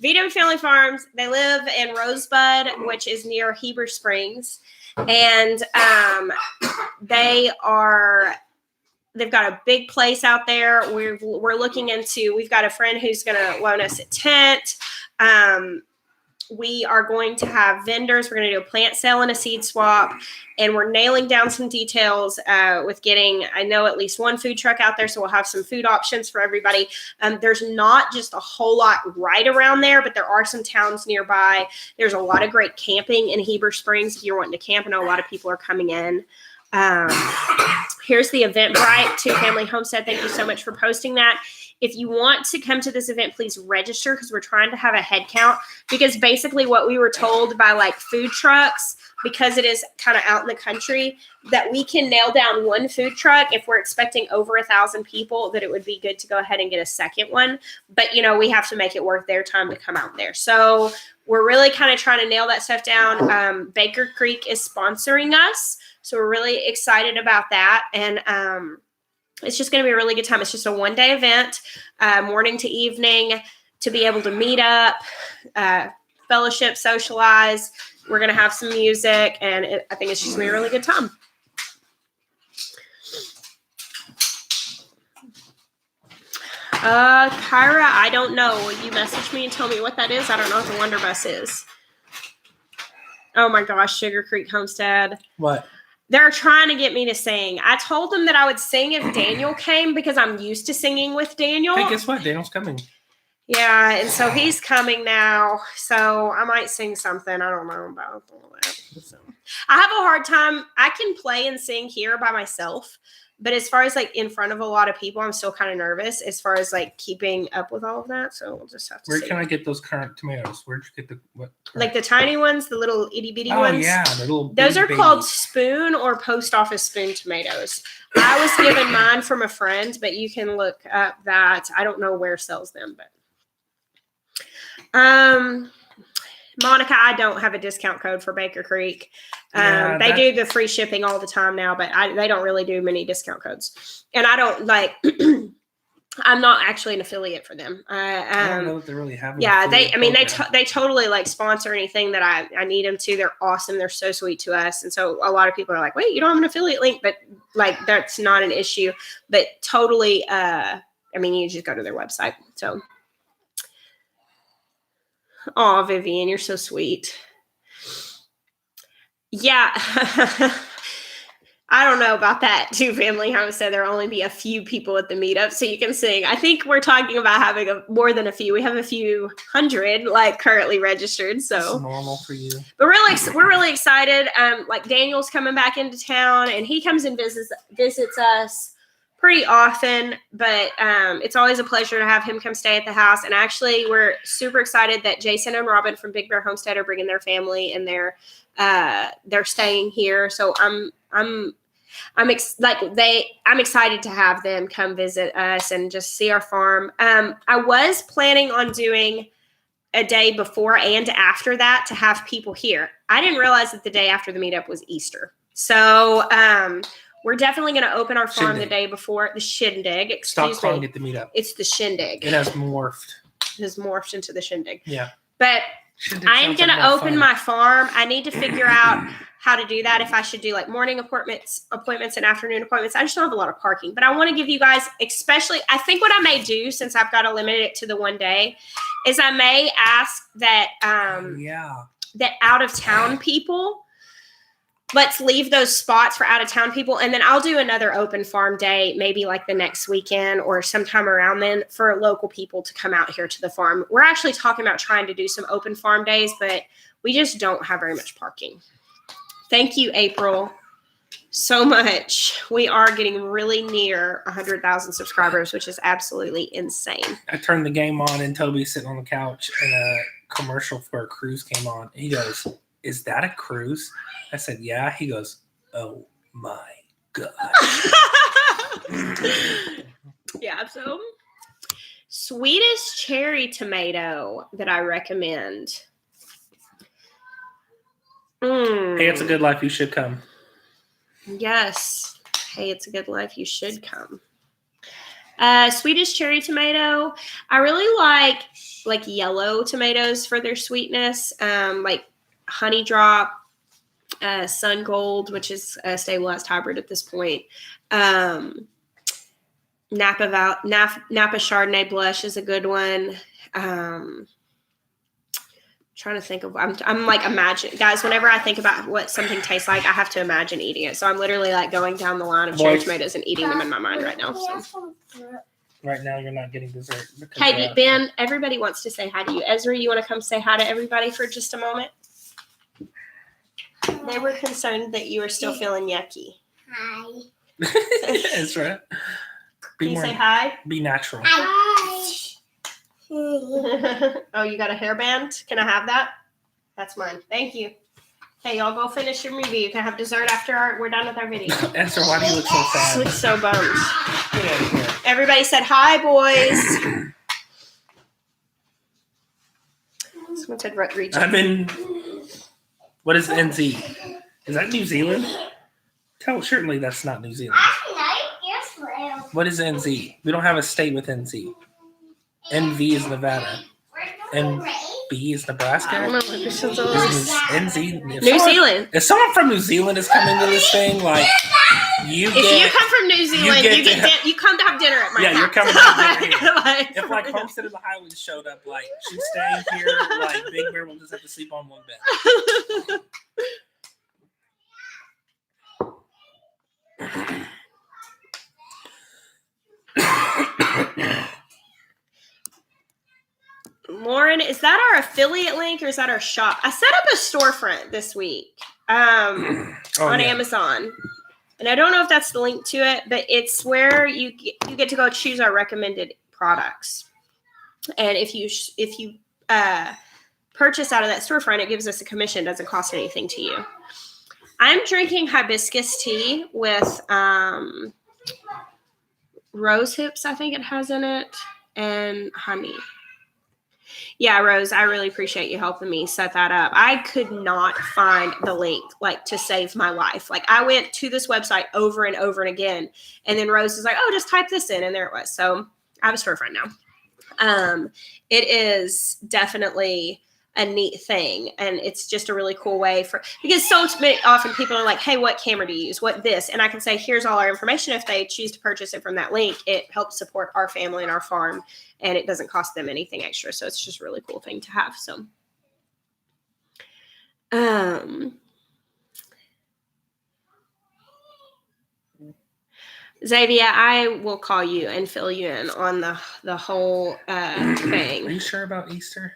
VW Family Farms, they live in Rosebud, which is near Heber Springs, and they've got a big place out there. We're looking into. We've got a friend who's going to loan us a tent. We are going to have vendors. We're going to do a plant sale and a seed swap. And we're nailing down some details with getting, I know, at least one food truck out there. So we'll have some food options for everybody. There's not just a whole lot right around there, but there are some towns nearby. There's a lot of great camping in Heber Springs. If you're wanting to camp, I know a lot of people are coming in. Here's the Eventbrite to Family Homestead. Thank you so much for posting that. If you want to come to this event, please register because we're trying to have a head count. Because basically what we were told by like food trucks, because it is kind of out in the country, that we can nail down one food truck if we're expecting over 1,000 people, that it would be good to go ahead and get a second one. But, you know, we have to make it worth their time to come out there. So we're really kind of trying to nail that stuff down. Baker Creek is sponsoring us. So we're really excited about that. And it's just going to be a really good time. It's just a one-day event, morning to evening, to be able to meet up, fellowship, socialize. We're going to have some music, and I think it's just going to be a really good time. Kyra, I don't know. Will you message me and tell me what that is? I don't know what the Wonder Bus is. Oh, my gosh, Sugar Creek Homestead. What? They're trying to get me to sing. I told them that I would sing if Daniel came because I'm used to singing with Daniel. Hey, guess what? Daniel's coming. Yeah, and so he's coming now. So I might sing something. I don't know about all that. So I have a hard time. I can play and sing here by myself, But as far as like in front of a lot of people, I'm still kind of nervous as far as like keeping up with all of that. So we'll just have to Where see. can I get those current tomatoes? Where'd you get what? Like the tiny ones, the little itty bitty ones? Oh, yeah. The little those are called spoon or post office spoon tomatoes. I was given mine from a friend, but you can look up that. I don't know where sells them, but. Monica, I don't have a discount code for Baker Creek. They do the free shipping all the time now, but they don't really do many discount codes. And I don't like, I'm not actually an affiliate for them. I don't know if they really have. Yeah, they totally like sponsor anything that I need them to. They're awesome. They're so sweet to us. And so a lot of people are like, wait, you don't have an affiliate link, but like, that's not an issue, but totally, you just go to their website. So. Oh, Vivian, you're so sweet. Yeah. I don't know about that too, family. How I said there'll only be a few people at the meetup so you can sing. I think we're talking about having more than a few. We have a few hundred like currently registered. So that's normal for you. But we're really excited. Like Daniel's coming back into town and he comes and visits us pretty often, but it's always a pleasure to have him come stay at the house. And actually, we're super excited that Jason and Robin from Big Bear Homestead are bringing their family, and they're staying here. So I'm excited to have them come visit us and just see our farm. I was planning on doing a day before and after that to have people here. I didn't realize that the day after the meetup was Easter. So we're definitely going to open our farm the day before the shindig. Stop calling it the meetup. It's the shindig. It has morphed. It has morphed into the shindig. Yeah. But I am going to open my farm. I need to figure out how to do that. If I should do like morning appointments and afternoon appointments. I just don't have a lot of parking. But I want to give you guys, especially, I think what I may do since I've got to limit it to the one day is I may ask that that out of town people. Let's leave those spots for out-of-town people, and then I'll do another open farm day, maybe like the next weekend or sometime around then for local people to come out here to the farm. We're actually talking about trying to do some open farm days, but we just don't have very much parking. Thank you, April, so much. We are getting really near 100,000 subscribers, which is absolutely insane. I turned the game on, and Toby's sitting on the couch, and a commercial for a cruise came on. He goes, "Is that a cruise?" I said, "Yeah." He goes, "Oh my God." Yeah, so Swedish cherry tomato that I recommend. Hey, it's a good life. You should come. Yes. Hey, it's a good life. You should come. Swedish cherry tomato. I really like yellow tomatoes for their sweetness. Like Honey Drop. Sun Gold, which is a stabilized hybrid at this point. Napa Chardonnay Blush is a good one. Trying to think of, I'm like imagine, guys, whenever I think about what something tastes like, I have to imagine eating it. So I'm literally like going down the line of cherry tomatoes and eating them in my mind right now. So. Right now, you're not getting dessert. Hey, Ben, everybody wants to say hi to you. Ezra, you want to come say hi to everybody for just a moment? They were concerned that you were still feeling yucky. Hi. That's right. Can you say hi? Be natural. Hi. Oh, you got a hairband? Can I have that? That's mine. Thank you. Hey, y'all go finish your movie. You can have dessert after we're done with our video. Esther, why do you look so sad? You look so bummed. Get out of here. Everybody said hi, boys. Someone said reach. What is NZ? Is that New Zealand? Certainly that's not New Zealand. What is NZ? We don't have a state with NZ. NV is Nevada. NB is Nebraska. I don't know what this is. NZ. New Zealand. If someone from New Zealand is coming to this thing, like you come from New Zealand, you come to have dinner at my house. Yeah, you're coming to have dinner here. If like Homestead of the Highlands showed up, like she's staying here, like Big Bear will just have to sleep on one bed. Lauren, is that our affiliate link or is that our shop? I set up a storefront this week on Amazon. And I don't know if that's the link to it, but it's where you get to go choose our recommended products. And if you purchase out of that storefront, it gives us a commission. It doesn't cost anything to you. I'm drinking hibiscus tea with rose hips, I think it has in it, and honey. Yeah, Rose, I really appreciate you helping me set that up. I could not find the link, like, to save my life. Like, I went to this website over and over and again, and then Rose is like, oh, just type this in, and there it was. So I have a storefront now. It is definitely a neat thing, and it's just a really cool way because so often people are like, hey, what camera do you use, what this, and I can say here's all our information. If they choose to purchase it from that link, it helps support our family and our farm, and it doesn't cost them anything extra. So it's just a really cool thing to have. So Xavier, I will call you and fill you in on the whole thing. Are you sure about Easter?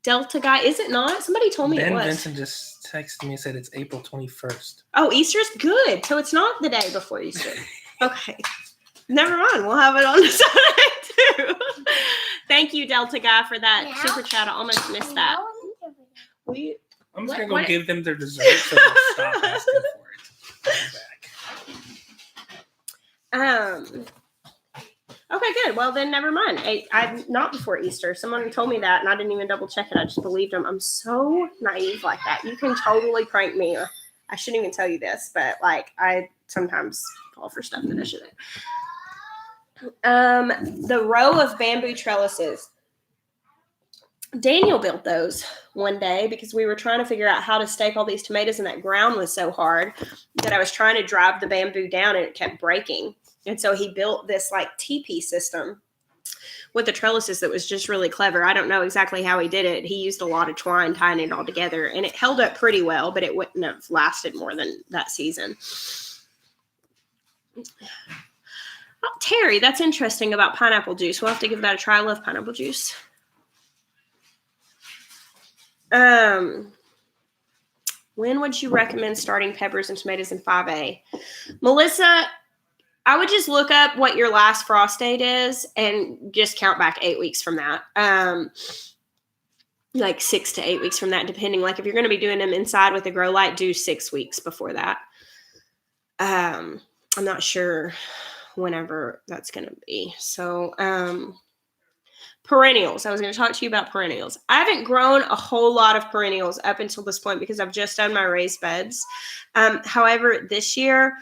Delta guy, is it not? Somebody told me it was. Vincent just texted me and said it's April 21st. Oh, Easter's good. So it's not the day before Easter. Okay. Never mind. We'll have it on the Sunday too. Thank you, Delta guy, for that super chat. I almost missed that. I'm just going to go give them their dessert so they'll stop asking for it. Okay, good. Well, then never mind. I'm not before Easter. Someone told me that, and I didn't even double check it. I just believed them. I'm so naive like that. You can totally prank me. I shouldn't even tell you this, but like I sometimes fall for stuff that I shouldn't. The row of bamboo trellises. Daniel built those one day because we were trying to figure out how to stake all these tomatoes, and that ground was so hard that I was trying to drive the bamboo down, and it kept breaking. And so he built this like teepee system with the trellises that was just really clever. I don't know exactly how he did it. He used a lot of twine tying it all together, and it held up pretty well, but it wouldn't have lasted more than that season. Oh, Terry, that's interesting about pineapple juice. We'll have to give that a try. I love pineapple juice. When would you recommend starting peppers and tomatoes in 5A? Melissa, I would just look up what your last frost date is and just count back 8 weeks from that. Like 6 to 8 weeks from that, depending. Like if you're going to be doing them inside with a grow light, do 6 weeks before that. I'm not sure whenever that's going to be. So, perennials. I was going to talk to you about perennials. I haven't grown a whole lot of perennials up until this point because I've just done my raised beds. However, this year,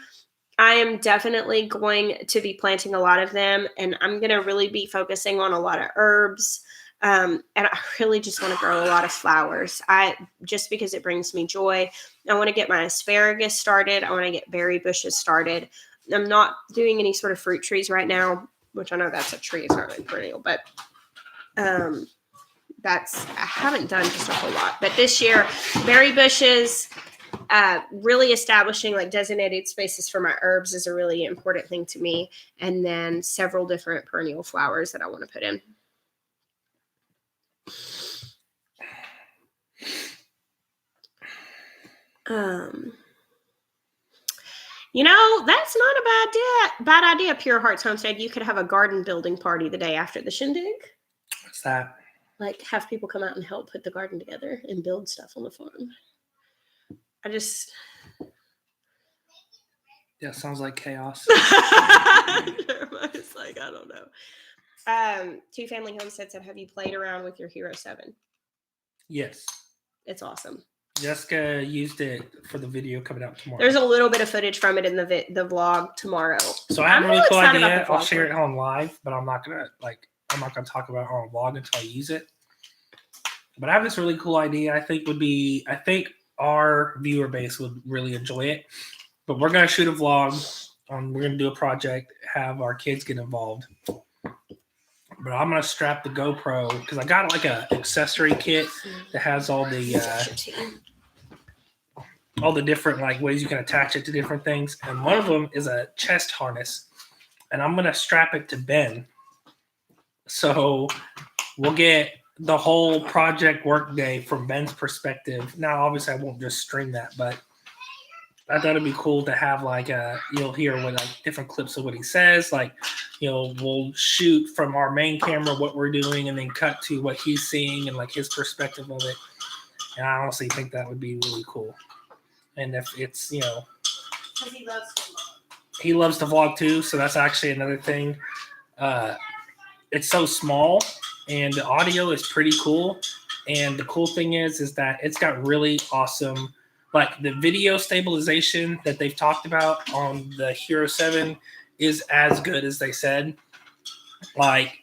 I am definitely going to be planting a lot of them, and I'm going to really be focusing on a lot of herbs. And I really just want to grow a lot of flowers. Just because it brings me joy. I want to get my asparagus started. I want to get berry bushes started. I'm not doing any sort of fruit trees right now, which I know that's a tree. It's not really perennial, but I haven't done just a whole lot. But this year, berry bushes, really establishing like designated spaces for my herbs is a really important thing to me. And then several different perennial flowers that I want to put in. That's not a bad idea, Pure Hearts Homestead. You could have a garden building party the day after the shindig. What's that? Like have people come out and help put the garden together and build stuff on the farm. Yeah, sounds like chaos. It's like, I don't know. Two Family Homestead said, have you played around with your Hero 7? Yes. It's awesome. Jessica used it for the video coming out tomorrow. There's a little bit of footage from it in the vlog tomorrow. So I have a really cool idea. I'll share it on live, but I'm not gonna talk about it on vlog until I use it. But I have this really cool idea. I think our viewer base would really enjoy it. But we're gonna shoot a vlog. We're gonna do a project, have our kids get involved. But I'm gonna strap the GoPro because I got like a accessory kit that has all the different like ways you can attach it to different things, and one of them is a chest harness, and I'm gonna strap it to Ben. So we'll get the whole project work day from Ben's perspective. Now, obviously, I won't just stream that, but I thought it'd be cool to have like you'll hear what like different clips of what he says. Like, we'll shoot from our main camera what we're doing and then cut to what he's seeing and like his perspective of it. And I honestly think that would be really cool. And if it's, because he loves to vlog too, so that's actually another thing. It's so small and the audio is pretty cool. And the cool thing is that it's got really awesome, like the video stabilization that they've talked about on the Hero 7 is as good as they said. Like,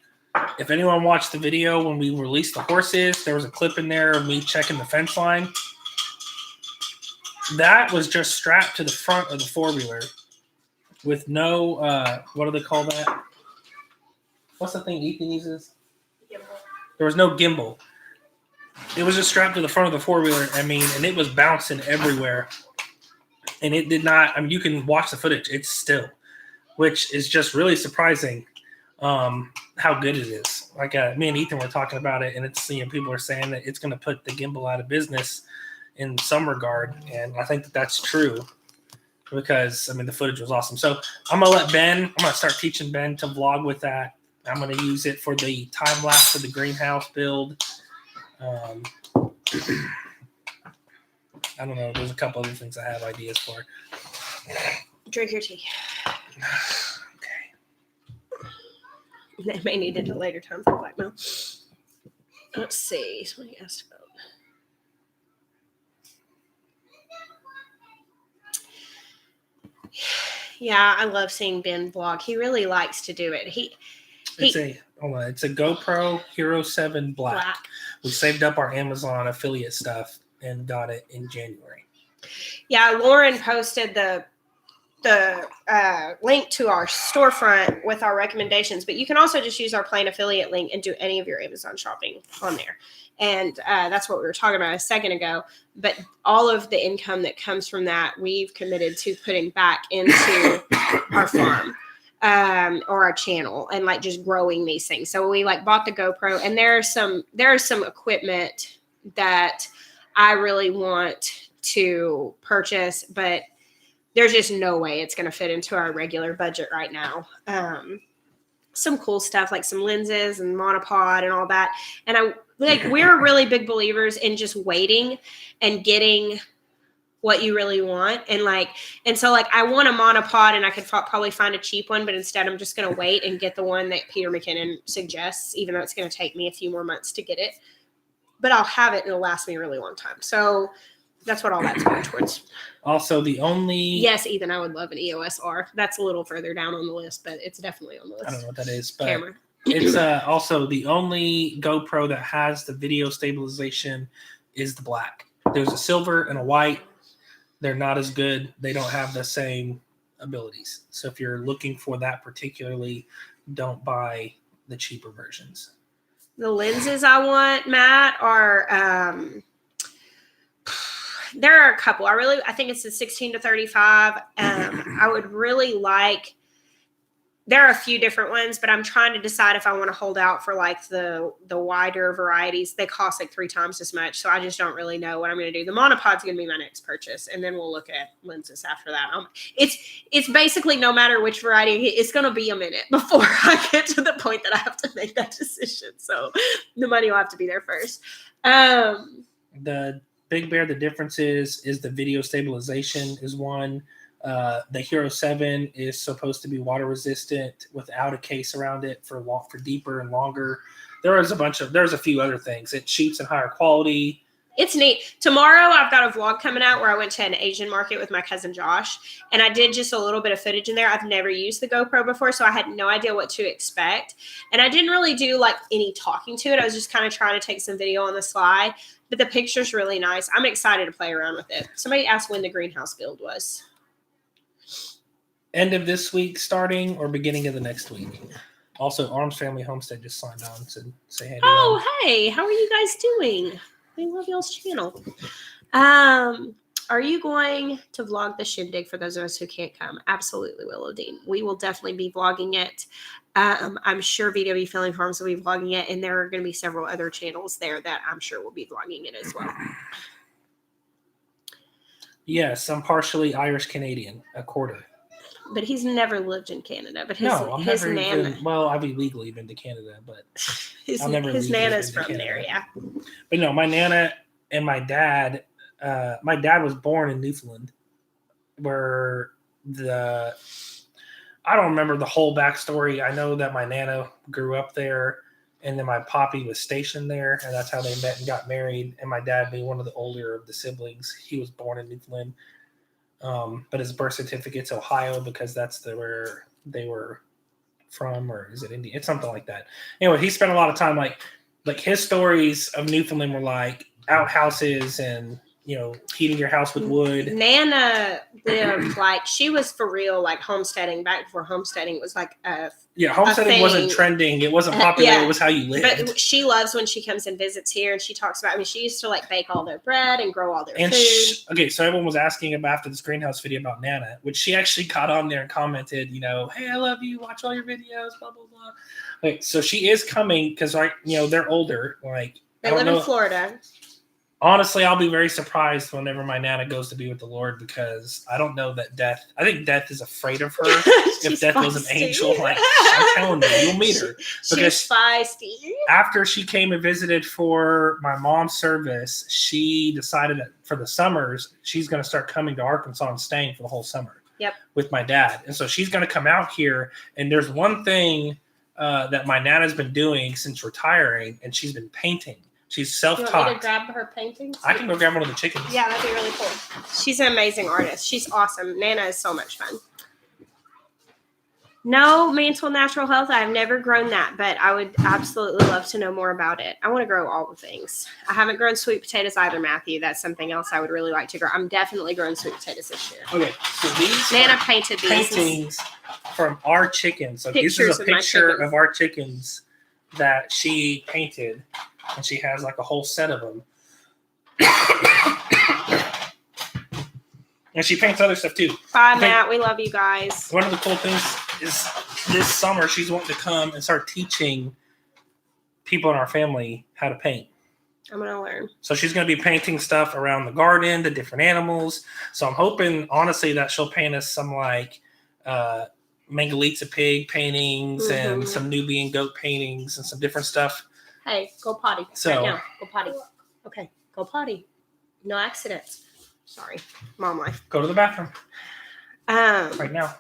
if anyone watched the video when we released the horses, there was a clip in there of me checking the fence line. That was just strapped to the front of the four-wheeler with no, what do they call that? What's the thing Ethan uses? Gimbal. There was no gimbal. It was just strapped to the front of the four-wheeler, and it was bouncing everywhere. And it did not, you can watch the footage. It's still, which is just really surprising how good it is. Like me and Ethan were talking about it, and it's, people are saying that it's going to put the gimbal out of business in some regard. And I think that that's true because, the footage was awesome. So I'm going to start teaching Ben to vlog with that. I'm going to use it for the time lapse of the greenhouse build. I don't know. There's a couple other things I have ideas for. Drink your tea. Okay. They may need it at a later time for blackmail. Let's see. Somebody asked about. Yeah, I love seeing Ben vlog. He really likes to do it. It's a GoPro Hero 7 Black. We saved up our Amazon affiliate stuff and got it in January. Yeah, Lauren posted the link to our storefront with our recommendations, but you can also just use our plain affiliate link and do any of your Amazon shopping on there. And that's what we were talking about a second ago. But all of the income that comes from that, we've committed to putting back into our farm. Or our channel and like just growing these things. So we like bought the GoPro, and there are some equipment that I really want to purchase, but there's just no way it's going to fit into our regular budget right now. Some cool stuff like some lenses and monopod and all that. And we're really big believers in just waiting and getting what you really want. And so I want a monopod, and I could probably find a cheap one, but instead I'm just going to wait and get the one that Peter McKinnon suggests, even though it's going to take me a few more months to get it, but I'll have it and it'll last me a really long time. So that's what all that's going towards. Also, yes, Ethan, I would love an EOS R. That's a little further down on the list, but it's definitely on the list. I don't know what that is, but camera. It's also the only GoPro that has the video stabilization is the black. There's a silver and a white. They're not as good. They don't have the same abilities. So if you're looking for that particularly, don't buy the cheaper versions. The lenses I want, Matt, are there are a couple. I think it's the 16 to 35. I would really like. There are a few different ones, but I'm trying to decide if I want to hold out for the wider varieties. They cost 3 times as much, so I just don't really know what I'm going to do. The monopod's going to be my next purchase, and then we'll look at lenses after that. It's basically no matter which variety, it's going to be a minute before I get to the point that I have to make that decision. So the money will have to be there first. The Big Bear, the difference is the video stabilization is one. The Hero 7 is supposed to be water resistant without a case around it for deeper and longer. There's a few other things. It shoots in higher quality. It's neat. Tomorrow I've got a vlog coming out where I went to an Asian market with my cousin Josh, and I did just a little bit of footage in there. I've never used the GoPro before, so I had no idea what to expect. And I didn't really do any talking to it. I was just kind of trying to take some video on the slide, but the picture's really nice. I'm excited to play around with it. Somebody asked when the greenhouse build was. End of this week starting or beginning of the next week. Also, Arms Family Homestead just signed on to say hey. Hey, how are you guys doing? We love y'all's channel. Are you going to vlog the shindig for those of us who can't come? Absolutely, Willow Dean. We will definitely be vlogging it. I'm sure VW Filling Farms will be vlogging it, and there are going to be several other channels there that I'm sure will be vlogging it as well. Yes, I'm partially Irish Canadian, a quarter. But he's never lived in Canada. But I'm his never nana. even. Well, I've illegally been to Canada, but I've never his legally nana's been to from Canada. there. Yeah. But no, my nana and my dad. My dad was born in Newfoundland, where I don't remember the whole backstory. I know that my nana grew up there, and then my poppy was stationed there, and that's how they met and got married. And my dad, being one of the older of the siblings, he was born in Newfoundland. But his birth certificate's Ohio because that's where they were from, or is it India? It's something like that. Anyway, he spent a lot of time like his stories of Newfoundland were like outhouses and heating your house with wood. Nana lived like she was for real, like homesteading back before homesteading was like homesteading wasn't trending. It wasn't popular. It was how you lived. But she loves when she comes and visits here, and she talks about. I mean, she used to like bake all their bread and grow all their food. So everyone was asking about after this greenhouse video about Nana, which she actually got on there and commented, hey, I love you. Watch all your videos. Blah blah blah. Like, so she is coming because they're older. Like they live in Florida. Honestly, I'll be very surprised whenever my Nana goes to be with the Lord because I don't know that death. I think death is afraid of her. If death was an angel, like I'm telling you, you'll meet her. She's feisty. After she came and visited for my mom's service, she decided that for the summers she's going to start coming to Arkansas and staying for the whole summer. Yep. With my dad, and so she's going to come out here. And there's one thing that my Nana's been doing since retiring, and she's been painting. She's self-taught. You want me to grab her paintings? I can go grab one of the chickens. Yeah, that'd be really cool. She's an amazing artist. She's awesome. Nana is so much fun. No, mental natural health. I've never grown that, but I would absolutely love to know more about it. I want to grow all the things. I haven't grown sweet potatoes either, Matthew. That's something else I would really like to grow. I'm definitely growing sweet potatoes this year. Okay, so these Nana painted these paintings from our chickens. So this is a picture of our chickens that she painted. And she has like a whole set of them. And she paints other stuff too. Bye, Matt. We love you guys. One of the cool things is this summer she's wanting to come and start teaching people in our family how to paint. I'm going to learn. So she's going to be painting stuff around the garden, the different animals. So I'm hoping, honestly, that she'll paint us some like Mangalitsa pig paintings and some Nubian goat paintings and some different stuff. Hey, go potty right now. Go potty. Okay, go potty. No accidents. Sorry, mom life. Go to the bathroom. Right now.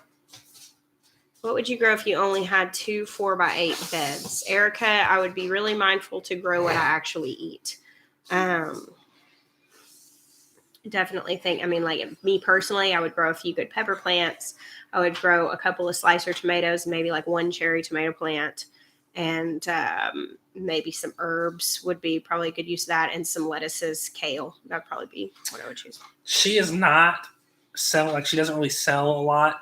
What would you grow if you only had 2 4x8 beds? Erica, I would be really mindful to grow what I actually eat. Definitely think, like me personally, I would grow a few good pepper plants. I would grow a couple of slicer tomatoes, maybe like one cherry tomato plant. And maybe some herbs would be probably a good use of that, and some lettuces, kale. That'd probably be what I would choose. She is not she doesn't really sell a lot.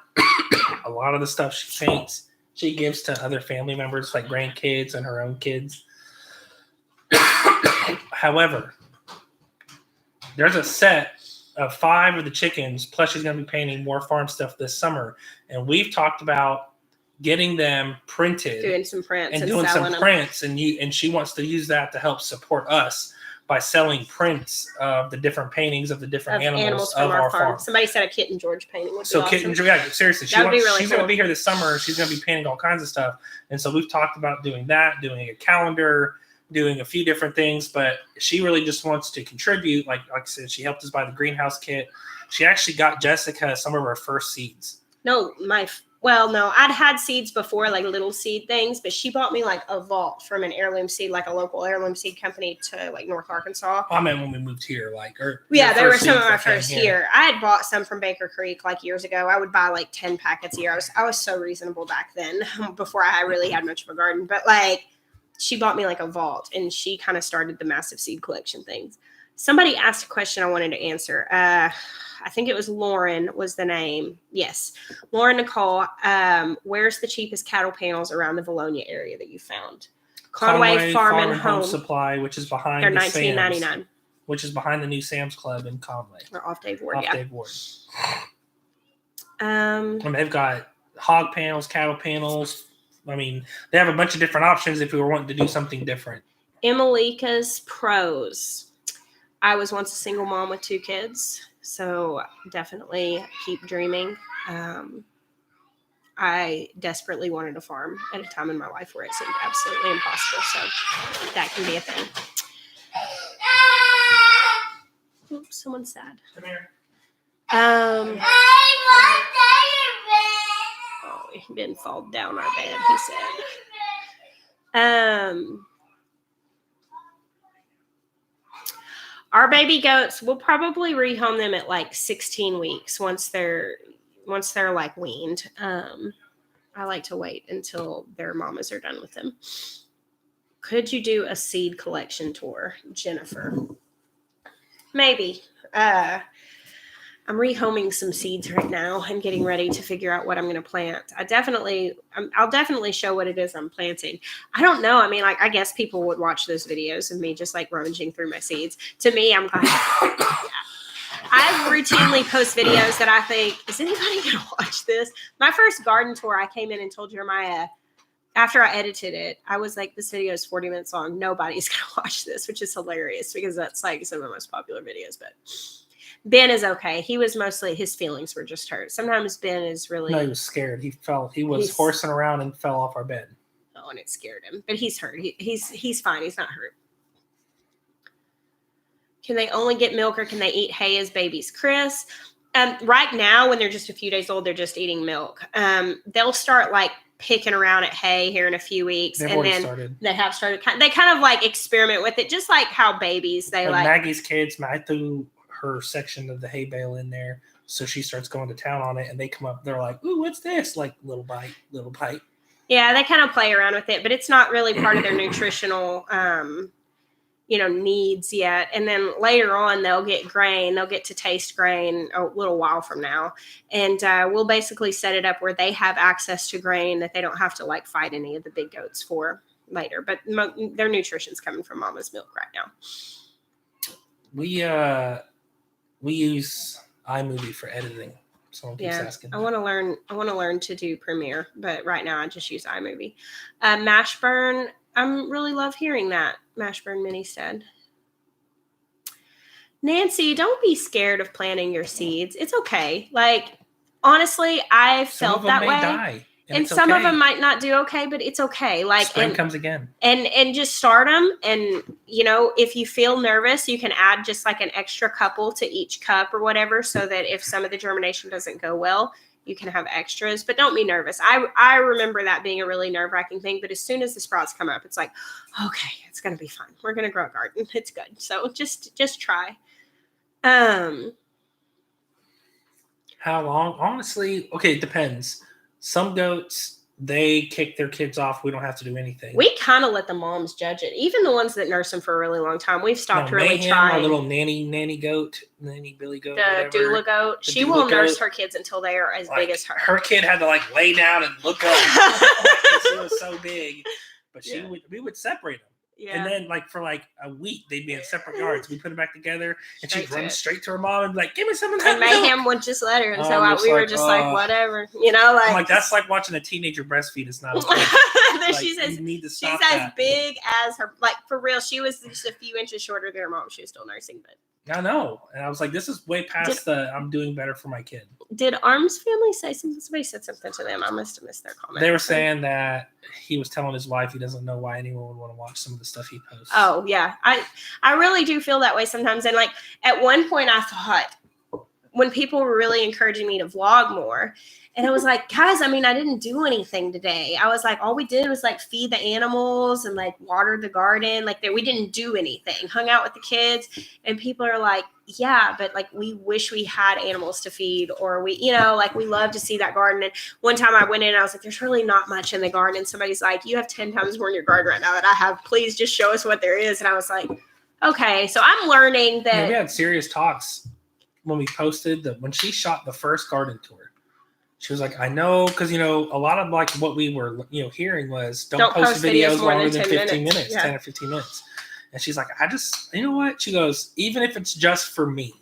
A lot of the stuff she paints, she gives to other family members, like grandkids and her own kids. However, there's a set of 5 of the chickens, plus she's going to be painting more farm stuff this summer. And we've talked about getting them printed, doing some prints, and doing some prints, and she wants to use that to help support us by selling prints of the different paintings of the different animals from of our farm. Somebody said a Kitten George painting would be awesome. Kitten George, yeah, seriously, she's cool. going to be here this summer. She's going to be painting all kinds of stuff, and so we've talked about doing that, doing a calendar, doing a few different things. But she really just wants to contribute. Like I said, she helped us buy the greenhouse kit. She actually got Jessica some of her first seeds. No, I'd had seeds before, like little seed things, but she bought me like a vault from an heirloom seed, like a local heirloom seed company to like North Arkansas. I meant when we moved here, there were some of my first here. I had bought some from Baker Creek like years ago. I would buy like 10 packets a year. I was so reasonable back then before I really had much of a garden, but like she bought me like a vault, and she kind of started the massive seed collection things. Somebody asked a question I wanted to answer. I think it was Lauren was the name. Yes. Lauren Nicole, where's the cheapest cattle panels around the Valonia area that you found? Conway Farm and Home Supply, which is behind They're $19.99. Which is behind the new Sam's Club in Conway. Or off Dave Ward, Dave Ward. And they've got hog panels, cattle panels. They have a bunch of different options if we were wanting to do something different. Emelika's Pros. I was once a single mom with 2 kids. So definitely keep dreaming. I desperately wanted a farm at a time in my life where it seemed absolutely impossible. So that can be a thing. Oops, someone's sad. Come here. Oh, he didn't fall down our bed, he said. Our baby goats, we'll probably rehome them at like 16 weeks once they're like weaned. I like to wait until their mamas are done with them. Could you do a seed collection tour, Jennifer? Maybe. I'm rehoming some seeds right now and getting ready to figure out what I'm going to plant. I'll definitely show what it is I'm planting. I don't know. I mean, like, I guess people would watch those videos of me just like rummaging through my seeds. To me, I'm like, I routinely post videos that I think, is anybody going to watch this? My first garden tour, I came in and told Jeremiah, after I edited it, I was like, this video is 40 minutes long. Nobody's going to watch this, which is hilarious because that's like some of the most popular videos. But Ben is okay. He was mostly, his feelings were just hurt. Sometimes Ben is really. No, he was scared. He was horsing around and fell off our bed. Oh, and it scared him. But he's hurt. He's fine. He's not hurt. Can they only get milk or can they eat hay as babies? Chris, right now when they're just a few days old, they're just eating milk. They'll start like picking around at hay here in a few weeks. They have started. They kind of like experiment with it, just like how babies, they like Maggie's kids, I threw her section of the hay bale in there. So she starts going to town on it and they come up, they're like, ooh, what's this? Like little bite. Yeah, they kind of play around with it, but it's not really part of their nutritional needs yet. And then later on, they'll get grain. They'll get to taste grain a little while from now. And we'll basically set it up where they have access to grain that they don't have to like fight any of the big goats for later. But their nutrition's coming from mama's milk right now. We use iMovie for editing. Someone keeps asking. I want to learn to do Premiere, but right now I just use iMovie. Mashburn, I really love hearing that. Mashburn Mini said. Nancy, don't be scared of planting your seeds. It's okay. Like, honestly, I felt that way. Die, and some of them might not do okay, but it's okay. Like, spring comes again. And just start them. And, if you feel nervous, you can add just like an extra couple to each cup or whatever, so that if some of the germination doesn't go well, you can have extras, but don't be nervous. I remember that being a really nerve-wracking thing, but as soon as the sprouts come up, it's like, okay, it's going to be fine. We're going to grow a garden. It's good. So just try. How long? Honestly, okay, it depends. Some goats, they kick their kids off. We don't have to do anything. We kind of let the moms judge it. Even the ones that nurse them for a really long time, we've stopped really Mayhem, trying. Our little nanny goat, nanny Billy goat, the doula goat. She will nurse her kids until they are as big as her. Her kid had to like lay down and look up. She was so big, but we would separate them. Yeah. And then like for like a week, they'd be in separate yards. We put them back together and she'd run straight to her mom and be like, give me some of that and Mayhem would just let her. And so we were just like, whatever, like. I'm like, that's like watching a teenager breastfeed. It's not she's you need to stop she's as big as her, like for real. She was just a few inches shorter than her mom. She was still nursing, but. I know. And I was like, this is way past I'm doing better for my kid. Did Arm's family say something? Somebody said something to them. I must have missed their comment. They were saying that he was telling his wife he doesn't know why anyone would want to watch some of the stuff he posts. Oh, yeah. I really do feel that way sometimes. And like at one point I thought when people were really encouraging me to vlog more, and I was like, guys, I mean, I didn't do anything today. I was like, all we did was like feed the animals and like water the garden. Like we didn't do anything, hung out with the kids. And people are like, yeah, but like, we wish we had animals to feed, or we love to see that garden. And one time I went in and I was like, there's really not much in the garden. And somebody's like, you have 10 times more in your garden right now than I have. Please just show us what there is. And I was like, okay. So I'm learning that. We had serious talks when we posted when she shot the first garden tour. She was like, I know, because, a lot of like what we were, hearing was don't post videos longer than 15 minutes, 10 or 15 minutes. And she's like, you know what? She goes, even if it's just for me,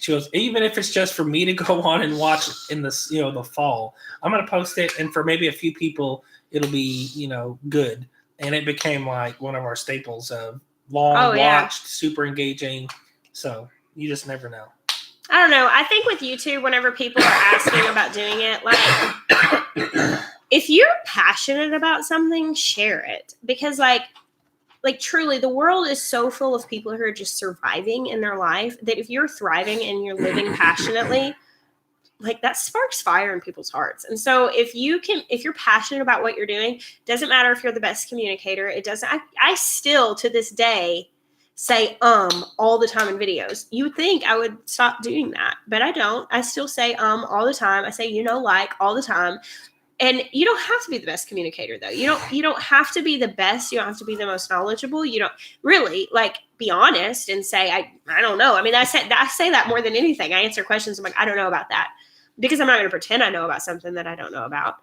to go on and watch in the, the fall, I'm going to post it. And for maybe a few people, it'll be, good. And it became like one of our staples of long watched, super engaging. So you just never know. I don't know. I think with YouTube, whenever people are asking about doing it, like if you're passionate about something, share it, because like truly the world is so full of people who are just surviving in their life that if you're thriving and you're living passionately, like that sparks fire in people's hearts. And so if you're passionate about what you're doing, doesn't matter if you're the best communicator. It doesn't, I still to this day say all the time in videos. You would think I would stop doing that, but I don't. I still say all the time. I say, like all the time. And you don't have to be the best communicator though. You don't have to be the best. You don't have to be the most knowledgeable. You don't really like be honest and say, I don't know. I mean, I say that more than anything. I answer questions. I'm like, I don't know about that, because I'm not going to pretend I know about something that I don't know about.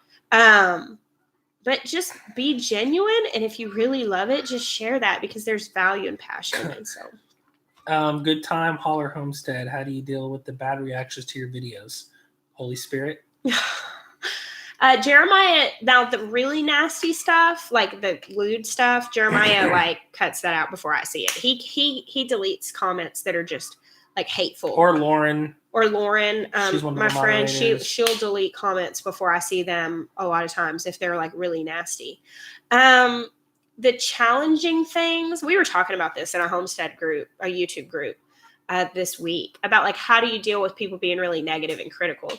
But just be genuine. And if you really love it, just share that, because there's value and passion. And so, good time, Holler Homestead. How do you deal with the bad reactions to your videos? Holy Spirit. Jeremiah, now the really nasty stuff, like the lewd stuff, Jeremiah like cuts that out before I see it. He deletes comments that are just like hateful. Or Lauren, she's one of my friend, she'll delete comments before I see them a lot of times if they're like really nasty. The challenging things, we were talking about this in a homestead group, a YouTube group this week, about like how do you deal with people being really negative and critical.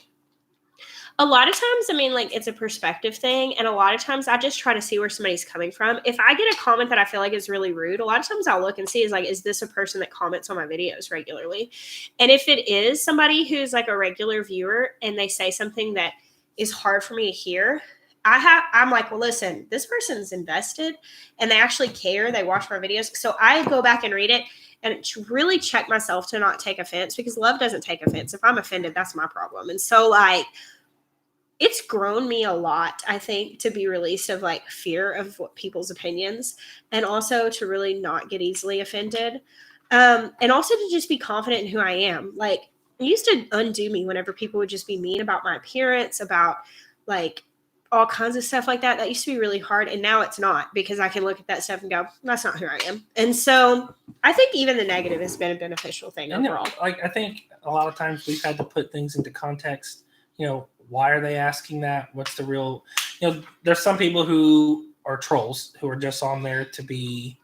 A lot of times, I mean, like it's a perspective thing. And a lot of times I just try to see where somebody's coming from. If I get a comment that I feel like is really rude, a lot of times I'll look and see is this a person that comments on my videos regularly? And if it is somebody who's like a regular viewer and they say something that is hard for me to hear, I'm like, well, listen, this person's invested and they actually care. They watch my videos. So I go back and read it and really check myself to not take offense, because love doesn't take offense. If I'm offended, that's my problem. And so like, it's grown me a lot, I think, to be released of like fear of what people's opinions, and also to really not get easily offended. And also to just be confident in who I am. Like it used to undo me whenever people would just be mean about my appearance, about like all kinds of stuff like that. That used to be really hard. And now it's not, because I can look at that stuff and go, that's not who I am. And so I think even the negative has been a beneficial thing overall. Like I think a lot of times we've had to put things into context, why are they asking that? What's the real, there's some people who are trolls who are just on there to be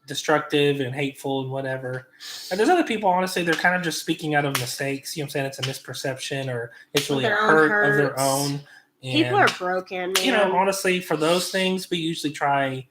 destructive and hateful and whatever. And there's other people, honestly, they're kind of just speaking out of mistakes. I'm saying? It's a misperception, or it's really a hurt of their own. And, people are broken, man. Honestly, for those things, we usually try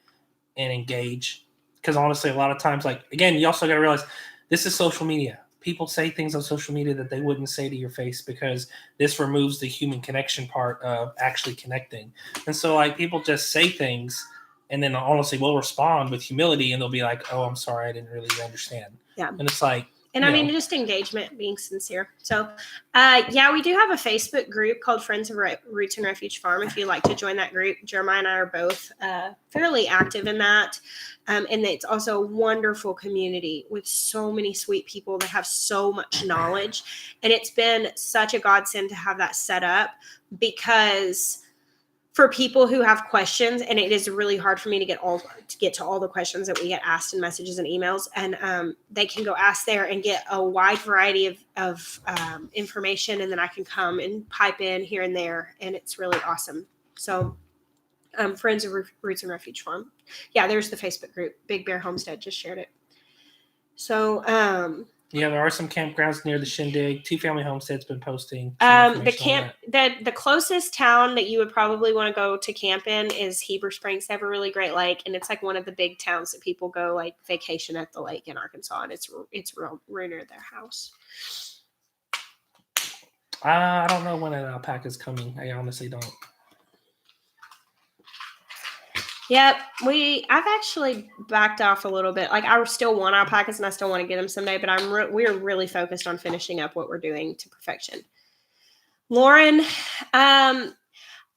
and engage. Because honestly, a lot of times, like, again, you also got to realize this is social media. People say things on social media that they wouldn't say to your face, because this removes the human connection part of actually connecting. And so like people just say things, and then honestly we'll respond with humility, and they'll be like, oh, I'm sorry, I didn't really understand. Yeah. And it's like, and I mean, just engagement, being sincere. So, we do have a Facebook group called Friends of Roots and Refuge Farm. If you'd like to join that group, Jeremiah and I are both fairly active in that. And it's also a wonderful community with so many sweet people that have so much knowledge. And it's been such a godsend to have that set up, because for people who have questions, and it is really hard for me to get to all the questions that we get asked in messages and emails, and they can go ask there and get a wide variety of information, and then I can come and pipe in here and there, and it's really awesome. So Friends of Roots and Refuge Farm. Yeah, there's the Facebook group. Big Bear Homestead just shared it. So there are some campgrounds near the Shindig. 2 Family Homestead's been posting. The closest town that you would probably want to go to camp in is Heber Springs. They have a really great lake, and it's like one of the big towns that people go like vacation at the lake in Arkansas, and it's real near their house. I don't know when an alpaca's coming. I honestly don't. Yep, I've actually backed off a little bit. Like I still want alpacas, and I still want to get them someday, but we're really focused on finishing up what we're doing to perfection. Lauren, I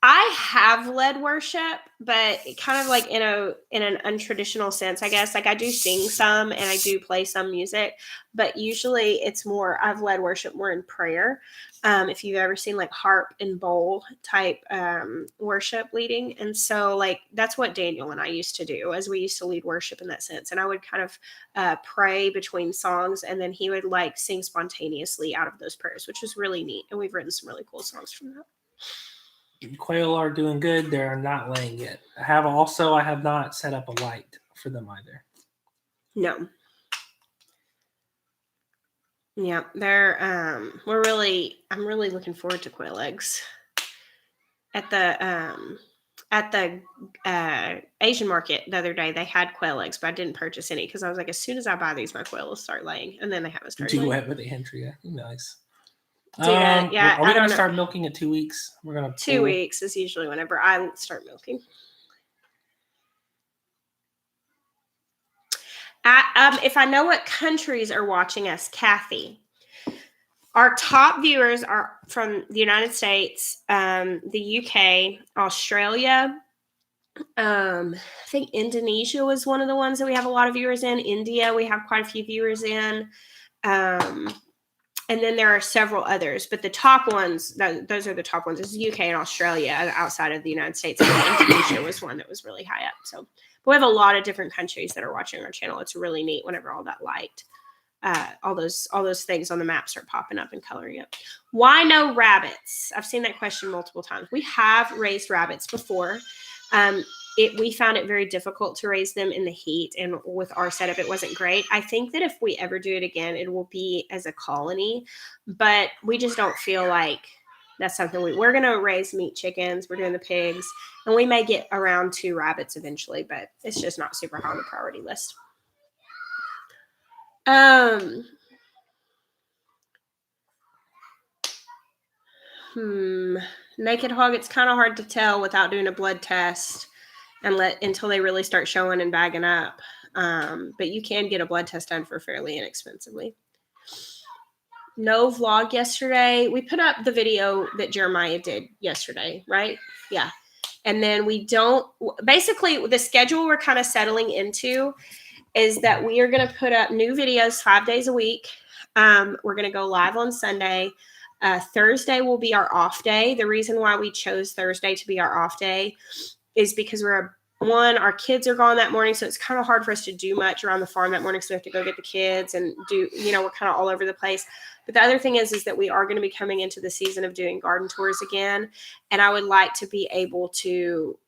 I have led worship, but kind of like in an untraditional sense, I guess. Like I do sing some and I do play some music, but usually it's more, I've led worship more in prayer. If you've ever seen like harp and bowl type worship leading. And so like that's what Daniel and I used to do, as we used to lead worship in that sense. And I would kind of pray between songs, and then he would like sing spontaneously out of those prayers, which was really neat. And we've written some really cool songs from that. Quail are doing good. They're not laying yet. I have not set up a light for them either. No. Yeah, they're I'm really looking forward to quail eggs. At the Asian market the other day, they had quail eggs, but I didn't purchase any because I was like, as soon as I buy these, my quail will start laying, and then they haven't started. Did you go ahead with the entry? Yeah, nice. Yeah. Are we going to start milking in 2 weeks? We're going to 2 weeks is usually whenever I start milking. If I know what countries are watching us, Kathy, our top viewers are from the United States, the UK, Australia. I think Indonesia was one of the ones that we have a lot of viewers in. India, we have quite a few viewers in. And then there are several others, but the top ones, those are the top ones, is UK and Australia outside of the United States. And Indonesia was one that was really high up. So but we have a lot of different countries that are watching our channel. It's really neat whenever all that light, all those things on the map start popping up and coloring up. Why no rabbits? I've seen that question multiple times. We have raised rabbits before. We found it very difficult to raise them in the heat, and with our setup, it wasn't great. I think that if we ever do it again, it will be as a colony, but we just don't feel like that's something we're going to raise meat chickens. We're doing the pigs, and we may get around 2 rabbits eventually, but it's just not super high on the priority list. Naked hog, it's kind of hard to tell without doing a blood test until they really start showing and bagging up. But you can get a blood test done for fairly inexpensively. No vlog yesterday. We put up the video that Jeremiah did yesterday, right? Yeah. And then basically the schedule we're kind of settling into is that we are going to put up new videos 5 days a week. We're going to go live on Sunday. Thursday will be our off day. The reason why we chose Thursday to be our off day is because our kids are gone that morning, so it's kind of hard for us to do much around the farm that morning, so we have to go get the kids and we're kind of all over the place. But the other thing is that we are going to be coming into the season of doing garden tours again, and I would like to be able to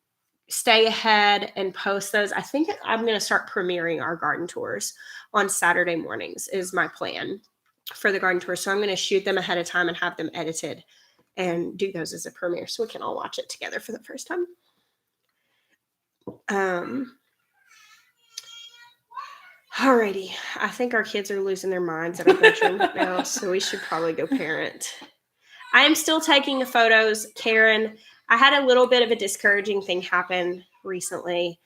stay ahead and post those. I think I'm going to start premiering our garden tours on Saturday mornings is my plan for the garden tour. So I'm going to shoot them ahead of time and have them edited and do those as a premiere so we can all watch it together for the first time. Alrighty. I think our kids are losing their minds at our bedroom now, so we should probably go parent. I am still taking the photos. Karen, I had a little bit of a discouraging thing happen recently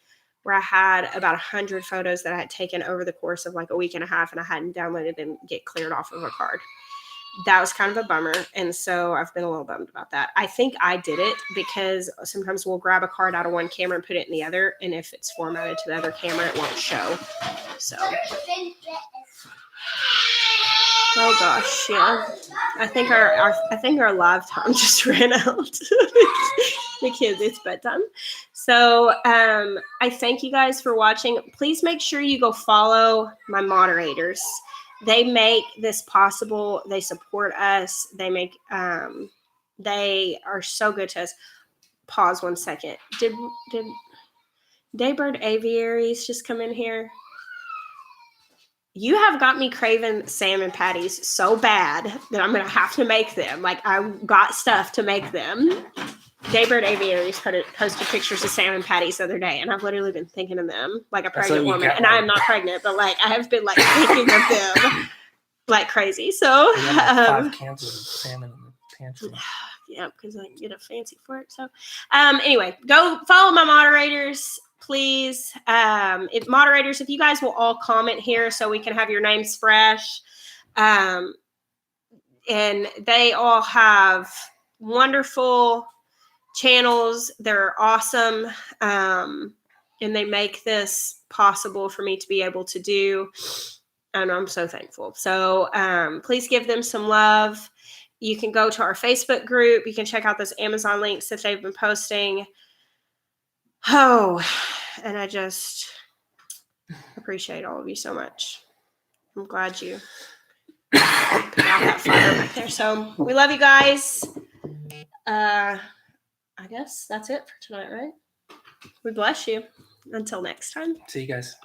where I had about 100 photos that I had taken over the course of like a week and a half, and I hadn't downloaded them get cleared off of a card. That was kind of a bummer, and so I've been a little bummed about that. I think I did it because sometimes we'll grab a card out of one camera and put it in the other, and if it's formatted to the other camera, it won't show. So, oh gosh, yeah. I think our live time just ran out. The kids, it's bedtime. So I thank you guys for watching. Please make sure you go follow my moderators. They make this possible. They support us. They are so good to us. Pause 1 second. Did Daybird Aviaries just come in here? You have got me craving salmon patties so bad that I'm going to have to make them. Like, I got stuff to make them. Daybird Aviaries posted pictures of salmon patties the other day, and I've literally been thinking of them like a pregnant woman. And I am not pregnant, but like I have been like thinking of them like crazy. So 5 cans of salmon in the pantry. Yeah, because I can get a fancy for it. So anyway, go follow my moderators, please. If you guys will all comment here so we can have your names fresh. And they all have wonderful channels. They're awesome. And they make this possible for me to be able to do. And I'm so thankful. So please give them some love. You can go to our Facebook group. You can check out those Amazon links that they've been posting. Oh, and I just appreciate all of you so much. I'm glad you put out that fire back there. So we love you guys. I guess that's it for tonight, right? We bless you. Until next time. See you guys.